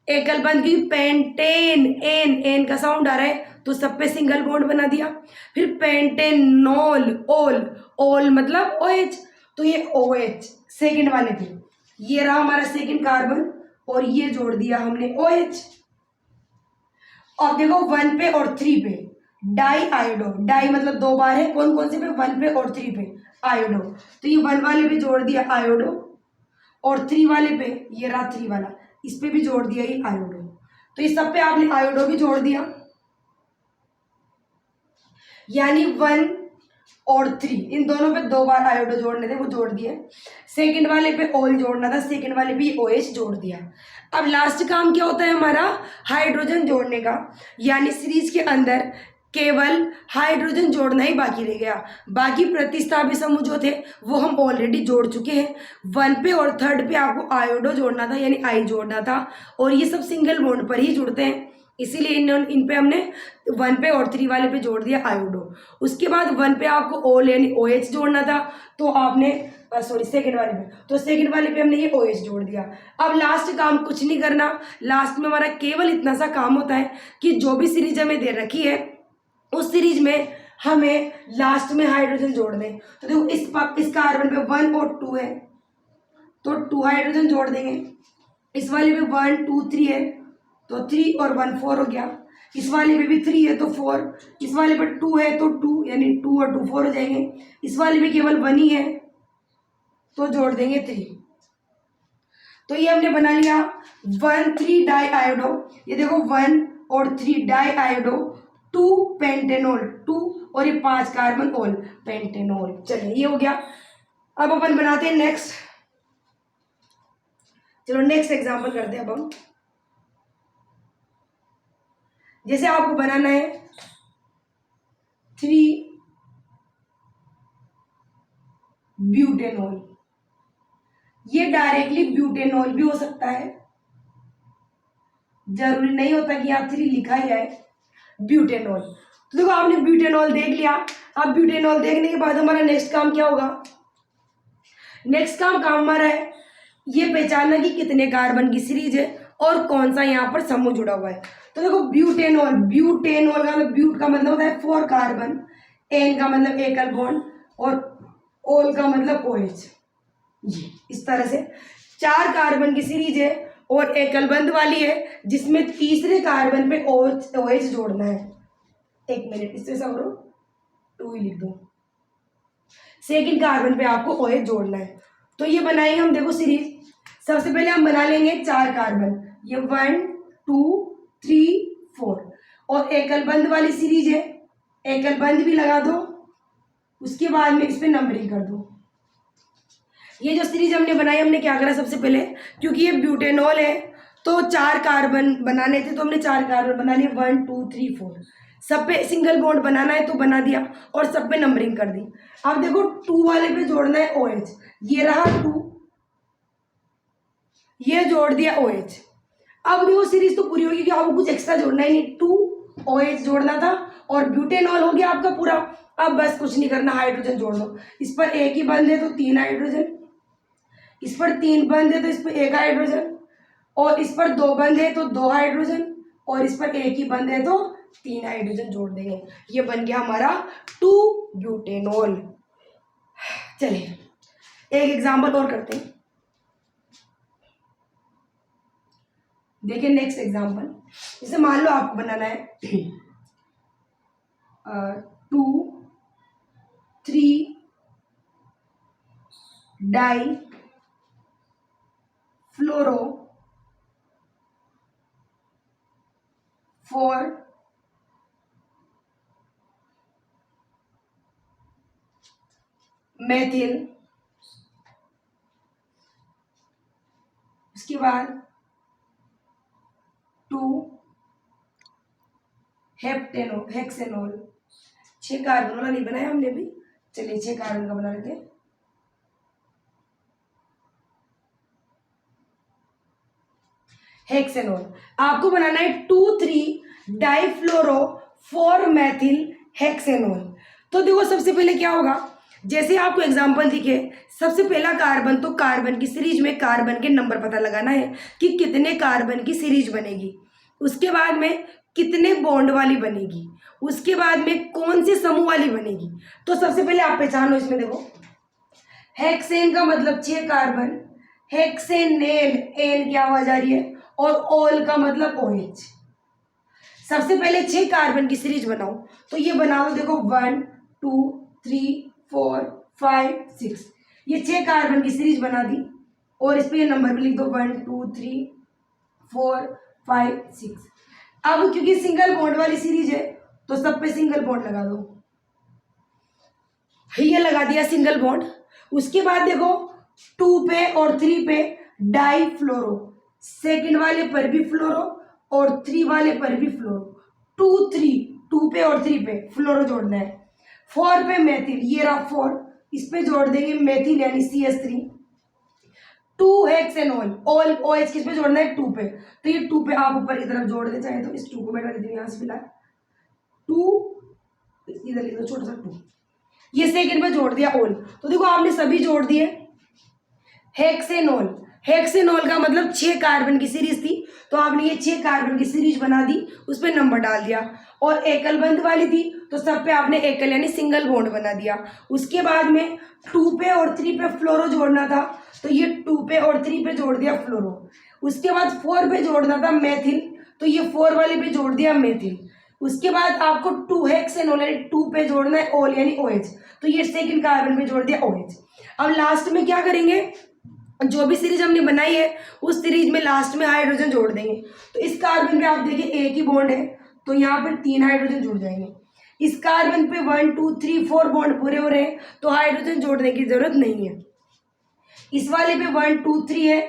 एकल बंद की पेंटेन एन का साउंड आ रहा है तो सब पे सिंगल बॉन्ड बना दिया। फिर पेंटेनॉल ओल मतलब OH, तो ये OH सेकंड वाले पे, ये रहा हमारा सेकंड कार्बन और ये जोड़ दिया हमने OH। और देखो 1 पे और 3 पे डाइआयोडो, डाई मतलब 2 बार है, कौन कौन से पे 1 पे और 3 पे आयोडो, तो ये 1 वाले पे जोड़ दिया आयोडो, और 3 वाले पे ये रहा 3 वाला, इस पे भी जोड़ दिया ये आयोडो। तो इस सब पे आपने आयोडो भी जोड़ दिया, यानी 1 और 3 इन दोनों पे 2 बार आयोडो जोड़ने थे वो जोड़ दिए। सेकंड वाले पे ऑल जोड़ना था, सेकंड वाले पे OH जोड़ दिया। अब लास्ट काम क्या होता है हमारा, हाइड्रोजन जोड़ने का, यानी सीरीज के अंदर केवल हाइड्रोजन जोड़ना ही बाकी रह गया। बाकी प्रतिस्थापी समूह जो थे वो हम ऑलरेडी जोड़ चुके हैं। 1 पे और 3rd पे आपको आयोडो जोड़ना था यानी आई जोड़ना था, और ये सब सिंगल बॉन्ड पर ही जुड़ते हैं, इसीलिए इन पे हमने 1 पे और 3 वाले पे जोड़ दिया आयोडो। उसके बाद 1 पे आपको ऑल यानी OH जोड़ना था तो आपने सेकंड वाले पे, तो सेकंड वाले पे हमने ये OH जोड़ दिया। अब लास्ट काम कुछ नहीं करना, लास्ट में हमारा केवल इतना सा काम होता है कि जो भी सीरीज हमें दे रखी है उस सीरीज में हमें लास्ट में हाइड्रोजन जोड़ दें। तो देखो इस कार्बन पे 1 और 2 है तो 2 हाइड्रोजन जोड़ देंगे। इस वाले पे 1 2 3 है तो 3 और 1 4 हो गया। इस वाले पे भी 3 है तो 4, इस वाले पे 2 है तो 2 यानी 2 और 2 4 हो जाएंगे। इस वाले पे केवल 1 ही है तो जोड़ देंगे 3। तो ये हमने बना लिया 1 3 डाइआयोडो, ये देखो 1 और 3 डाइआयोडो 2 पेंटेनॉल 2, और ये 5 कार्बन ऑल पेंटेनॉल। चलिए ये हो गया। अब अपन बनाते हैं नेक्स्ट, चलो नेक्स्ट एग्जांपल करते हैं अब हम। जैसे आपको बनाना है 3 ब्यूटेनॉल, ये डायरेक्टली ब्यूटेनॉल भी हो सकता है, जरूरी नहीं होता कि यहाँ 3 लिखा ही है ब्यूटेनॉल। तो देखो आपने ब्यूटेनॉल देख लिया। अब ब्यूटेनॉल देखने के बाद हमारा नेक्स्ट काम क्या होगा, नेक्स्ट काम हमारा है ये पहचानना कि कितने कार्बन की सीरीज है और कौन सा यहाँ पर समूह जुड़ा हुआ है। तो देखो ब्यूटेनॉल का मतलब ब्यूट का मतलब होता है 4 कार्बन, एन का मतलब एकल बॉन्ड, और ऑल का मतलब OH, ये इस तरह से 4 कार्बन की सीरीज है और एकल बंध वाली है जिसमें तीसरे कार्बन पे OH जोड़ना है। एक मिनट, इससे समझो 2 ही लिख दो। सेकंड कार्बन पे आपको OH जोड़ना है। तो ये बनाएंगे हम, देखो सीरीज। सबसे पहले हम बना लेंगे 4 कार्बन, ये 1 2 3 4 और एकल बंध वाली सीरीज है, एकल बंध भी लगा दो। उसके बाद में इस पे नंबरिंग कर दो। ये जो सीरीज हमने बनाई, हमने क्या करा सबसे पहले, क्योंकि ये ब्यूटेनॉल है तो 4 कार्बन बनाने थे, तो हमने 4 कार्बन बना लिए 1 2 3 4। सब पे सिंगल बॉन्ड बनाना है तो बना दिया और सब पे नंबरिंग कर दी। अब देखो 2 वाले पे जोड़ना है OH, ये रहा 2, ये जोड़ दिया OH। अब देखो सीरीज तो पूरी होगी कि आपको कुछ एक्स्ट्रा जोड़ना ही नहीं, 2 OH जोड़ना था और ब्यूटेनॉल हो गया आपका पूरा। अब बस कुछ नहीं करना, हाइड्रोजन जोड़ दो। इस पर एक ही बंद है तो 3 हाइड्रोजन, इस पर 3 बंद है तो इस पर 1 हाइड्रोजन, और इस पर 2 बंद है तो 2 हाइड्रोजन, और इस पर एक ही बंद है तो 3 हाइड्रोजन जोड़ देंगे। ये बन गया हमारा 2 ब्यूटेनॉल। चलिए एक एग्जाम्पल और करते हैं। देखिए नेक्स्ट एग्जाम्पल, जैसे मान लो आपको बनाना है 2 3 डाई फ्लोरो 4 मेथिल, उसके बाद 2 हेक्सेनॉल। 6 कार्बन वाला नहीं बनाया हमने भी, चलिए 6 कार्बन का बना लेते हैं। हेक्सेनॉल आपको बनाना है 2 3 डाइफ्लोरो 4 मेथिल हेक्सेनॉल। तो देखो सबसे पहले क्या होगा, जैसे आपको एग्जांपल दिखे, सबसे पहला कार्बन, तो कार्बन की सीरीज में कार्बन के नंबर पता लगाना है कि कितने कार्बन की सीरीज बनेगी, उसके बाद में कितने बॉन्ड वाली बनेगी, उसके बाद में कौन से समूह वाली बनेगी। तो सबसे पहले आप पहचानो, इसमें देखो हेक्सेन का मतलब 6 कार्बन, हेक्सेनेल एन की आवाज आ रही है, और ऑल का मतलब OH। सबसे पहले 6 कार्बन की सीरीज बनाओ, तो ये बनाओ, देखो 1 2 3 4 5 6, ये 6 कार्बन की सीरीज बना दी, और इस पे ये नंबर भी लिख दो 1 2 3 4 5 6। अब क्योंकि सिंगल बॉन्ड वाली सीरीज है तो सब पे सिंगल बॉन्ड लगा दो, ये लगा दिया सिंगल बॉन्ड। उसके बाद देखो 2 पे और 3 पे डाई फ्लोरो, सेकेंड वाले पर भी फ्लोरो और 3 वाले पर भी फ्लोरो, 2 3 2 पे और 3 पे फ्लोरो जोड़ना है। 4 पे मेथिल, ये रहा 4, इस पे जोड़ देंगे मेथिल यानी CH3। 2 हेक्सेनॉल, ऑल OH किस पे जोड़ना है, 2 पे, तो ये 2 पे आप ऊपर की तरफ जोड़ दे, चाहे तो इस 2 को बैठा देते हैं यहाँ से, फिलहाल 2 इधर लिख दो छोटा सा 2, ये सेकंड पे जोड़ दिया ऑल। तो देखो आपने सभी जोड़ दिए। हेक्सेनॉल, हेक्सेनॉल का मतलब 6 कार्बन की सीरीज थी, तो आपने ये 6 कार्बन की सीरीज बना दी, उस पर नंबर डाल दिया। और एकल बंध वाली थी तो सब पे आपने एकल यानी सिंगल बॉन्ड बना दिया। उसके बाद में 2 पे और 3 पे फ्लोरो जोड़ना था, तो ये 2 पे और 3 पे जोड़ दिया फ्लोरो। उसके बाद 4 पे जोड़ना था मेथिल, तो ये 4 वाले पे जोड़ दिया मेथिल। उसके बाद आपको 2 हेक्सेनॉल यानी 2 पे जोड़ना है ऑल यानी OH, तो ये सेकंड कार्बन पे जोड़ दिया OH। अब लास्ट में क्या करेंगे, जो भी सीरीज हमने बनाई है उस सीरीज में लास्ट में हाइड्रोजन जोड़ देंगे। तो इस कार्बन पे आप देखिए एक ही बॉन्ड है, तो यहाँ पर 3 हाइड्रोजन जुड़ जाएंगे। इस कार्बन पे 1 2 3 4 बॉन्ड पूरे हो रहे हैं, तो हाइड्रोजन जोड़ने की जरूरत नहीं है। इस वाले पे 1 2 3 है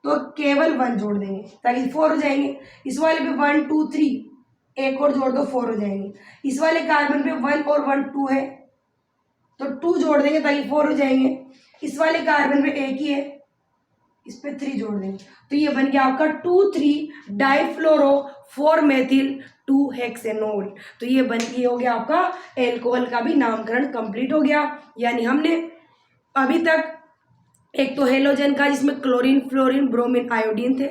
तो केवल 1 जोड़ देंगे ताकि 4 हो जाएंगे। इस वाले पे 1 2 3 एक और जोड़ दो 4 हो जाएंगे। इस वाले कार्बन पे 1 और 1 2 है तो 2 जोड़ देंगे ताकि 4 हो जाएंगे। इस वाले कार्बन पे एक ही है, इस पे 3 जोड़ देंगे, तो ये बन गया आपका 2 3 डाइफ्लोरो 4 मेथिल 2 हेक्सेनॉल। तो ये बन के हो गया आपका एल्कोहल का भी नामकरण कंप्लीट हो गया। यानी हमने अभी तक एक तो हेलोजन का जिसमें क्लोरीन फ्लोरीन ब्रोमीन आयोडीन थे,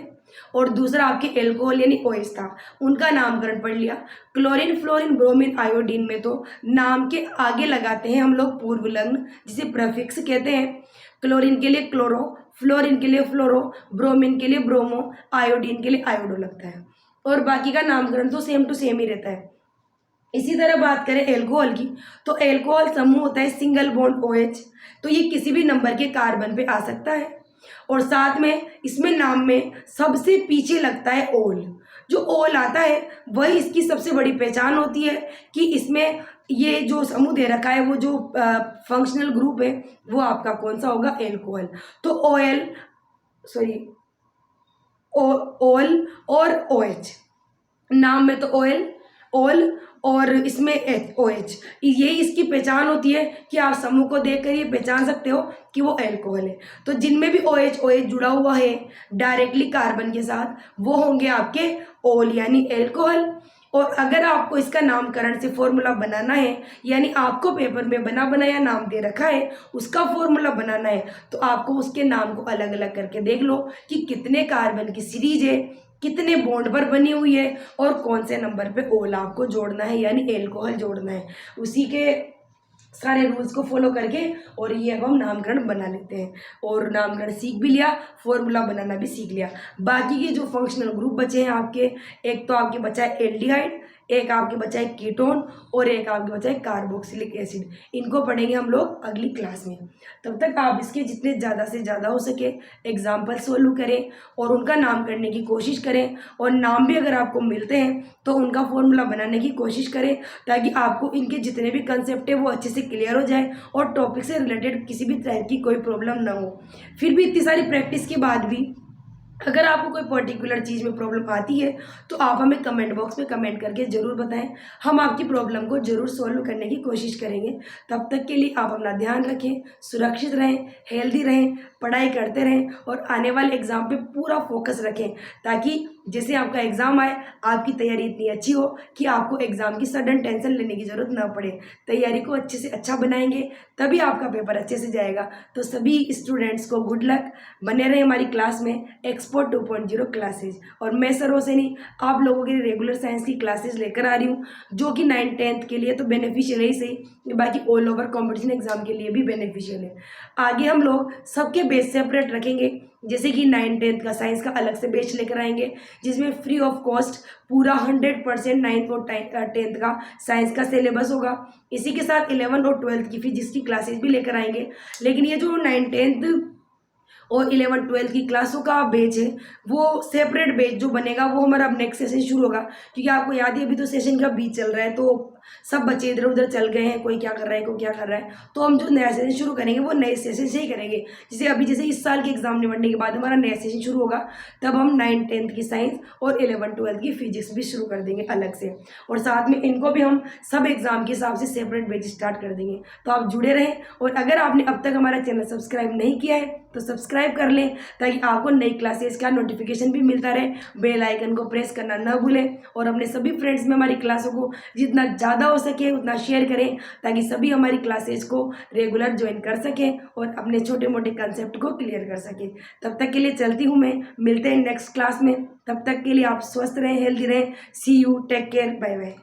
और दूसरा आपके एल्कोहल यानी OH था, उनका नामकरण पढ़ लिया। क्लोरीन, फ्लोरीन, ब्रोमीन, आयोडीन में तो नाम के आगे लगाते हैं हम लोग पूर्व लग्न, जिसे प्रेफिक्स कहते हैं। क्लोरीन के लिए क्लोरो, फ्लोरीन के लिए फ्लोरो, ब्रोमीन के लिए ब्रोमो, आयोडीन के लिए आयोडो लगता है। और बाकी का नामकरण तो सेम टू सेम ही रहता है। इसी तरह बात करें एल्कोहल की, तो एल्कोहल समूह होता है सिंगल बॉन्ड OH, तो ये किसी भी नंबर के कार्बन पे आ सकता है। और साथ में इसमें नाम में सबसे पीछे लगता है ओल। जो ओल आता है वही इसकी सबसे बड़ी पहचान होती है कि इसमें ये जो समूह दे रखा है, वो जो फंक्शनल ग्रुप है वो आपका कौन सा होगा, एल्कोहल। तो OL, सॉरी, ओल और OH, नाम में तो ओल और इसमें OH, ये इसकी पहचान होती है कि आप समूह को देखकर ये पहचान सकते हो कि वो एल्कोहल है। तो जिनमें भी OH जुड़ा हुआ है डायरेक्टली कार्बन के साथ, वो होंगे आपके ओल यानी एल्कोहल। और अगर आपको इसका नामकरण से फॉर्मूला बनाना है, यानी आपको पेपर में बना बनाया नाम दे रखा है, उसका फॉर्मूला बनाना है, तो आपको उसके नाम को अलग अलग करके देख लो कि कितने कार्बन की सीरीज है, कितने बॉन्ड पर बनी हुई है, और कौन से नंबर पे ओल आपको जोड़ना है यानी एल्कोहल जोड़ना है। उसी के सारे रूल्स को फॉलो करके और ये अब हम नामकरण बना लेते हैं। और नामकरण सीख भी लिया, फॉर्मूला बनाना भी सीख लिया। बाकी के जो फंक्शनल ग्रुप बचे हैं आपके, एक तो आपके बचा है एल्डिहाइड, एक आपके बचा है कीटोन, और एक आपके बचा है कार्बोक्सिलिक एसिड। इनको पढ़ेंगे हम लोग अगली क्लास में। तब तक आप इसके जितने ज़्यादा से ज़्यादा हो सके एग्जाम्पल सोल्व करें और उनका नाम करने की कोशिश करें, और नाम भी अगर आपको मिलते हैं तो उनका फॉर्मूला बनाने की कोशिश करें, ताकि आपको इनके जितने भी कंसेप्ट है वो अच्छे से क्लियर हो जाए और टॉपिक से रिलेटेड किसी भी तरह की कोई प्रॉब्लम ना हो। फिर भी इतनी सारी प्रैक्टिस के बाद भी अगर आपको कोई पर्टिकुलर चीज़ में प्रॉब्लम आती है तो आप हमें कमेंट बॉक्स में कमेंट करके ज़रूर बताएं, हम आपकी प्रॉब्लम को ज़रूर सॉल्व करने की कोशिश करेंगे। तब तक के लिए आप अपना ध्यान रखें, सुरक्षित रहें, हेल्दी रहें, पढ़ाई करते रहें और आने वाले एग्ज़ाम पे पूरा फोकस रखें, ताकि जैसे आपका एग्ज़ाम आए आपकी तैयारी इतनी अच्छी हो कि आपको एग्ज़ाम की सडन टेंशन लेने की ज़रूरत ना पड़े। तैयारी को अच्छे से अच्छा बनाएंगे तभी आपका पेपर अच्छे से जाएगा। तो सभी स्टूडेंट्स को गुड लक, बने रहे हमारी क्लास में एक्सपोर्ट 2.0 क्लासेज। और मैं सरोजिनी आप लोगों के लिए रेगुलर साइंस की क्लासेज लेकर आ रही हूँ, जो कि 9th-10th के लिए तो बेनिफिशियल है ही सही, बाकी ऑल ओवर कॉम्पिटिशन एग्जाम के लिए भी बेनिफिशियल है। आगे हम लोग सबके बेस सेपरेट रखेंगे, जैसे कि 9th-10th का साइंस का अलग से बेच लेकर आएंगे, जिसमें फ्री ऑफ कॉस्ट पूरा 100% 9th और 10th का साइंस का सिलेबस होगा। इसी के साथ 11th और 12th की फिजिक्स की क्लासेज भी लेकर आएंगे। लेकिन ये जो 9th-10th और 11th-12th की क्लासों का बैच है, वो सेपरेट बैच जो बनेगा वो हमारा अब नेक्स्ट सेशन शुरू होगा, क्योंकि आपको याद है अभी तो सेशन का बीच चल रहा है, तो सब बच्चे इधर उधर चल गए हैं, कोई क्या कर रहा है कोई क्या कर रहा है। तो हम जो नया सेशन शुरू करेंगे वो नए सेशन से ही करेंगे। जैसे अभी जैसे इस साल के एग्जाम निपटने के बाद हमारा नया सेशन शुरू होगा, तब हम 9th-10th की साइंस और 11th-12th की फिजिक्स भी शुरू कर देंगे अलग से, और साथ में इनको भी हम सब एग्जाम के हिसाब से सेपरेट बैच स्टार्ट कर देंगे। तो आप जुड़े रहें, और अगर आपने अब तक हमारा चैनल सब्सक्राइब नहीं किया है तो सब्सक्राइब कर लें, ताकि आपको नई क्लासेस का नोटिफिकेशन भी मिलता रहे। बेल आइकन को प्रेस करना न भूलें, और अपने सभी फ्रेंड्स में हमारी क्लासों को जितना ज़्यादा हो सके उतना शेयर करें, ताकि सभी हमारी क्लासेस को रेगुलर ज्वाइन कर सकें और अपने छोटे मोटे कंसेप्ट को क्लियर कर सकें। तब तक के लिए चलती हूँ मैं, मिलते हैं नेक्स्ट क्लास में। तब तक के लिए आप स्वस्थ रहें, हेल्दी रहें। See you, take care, bye bye.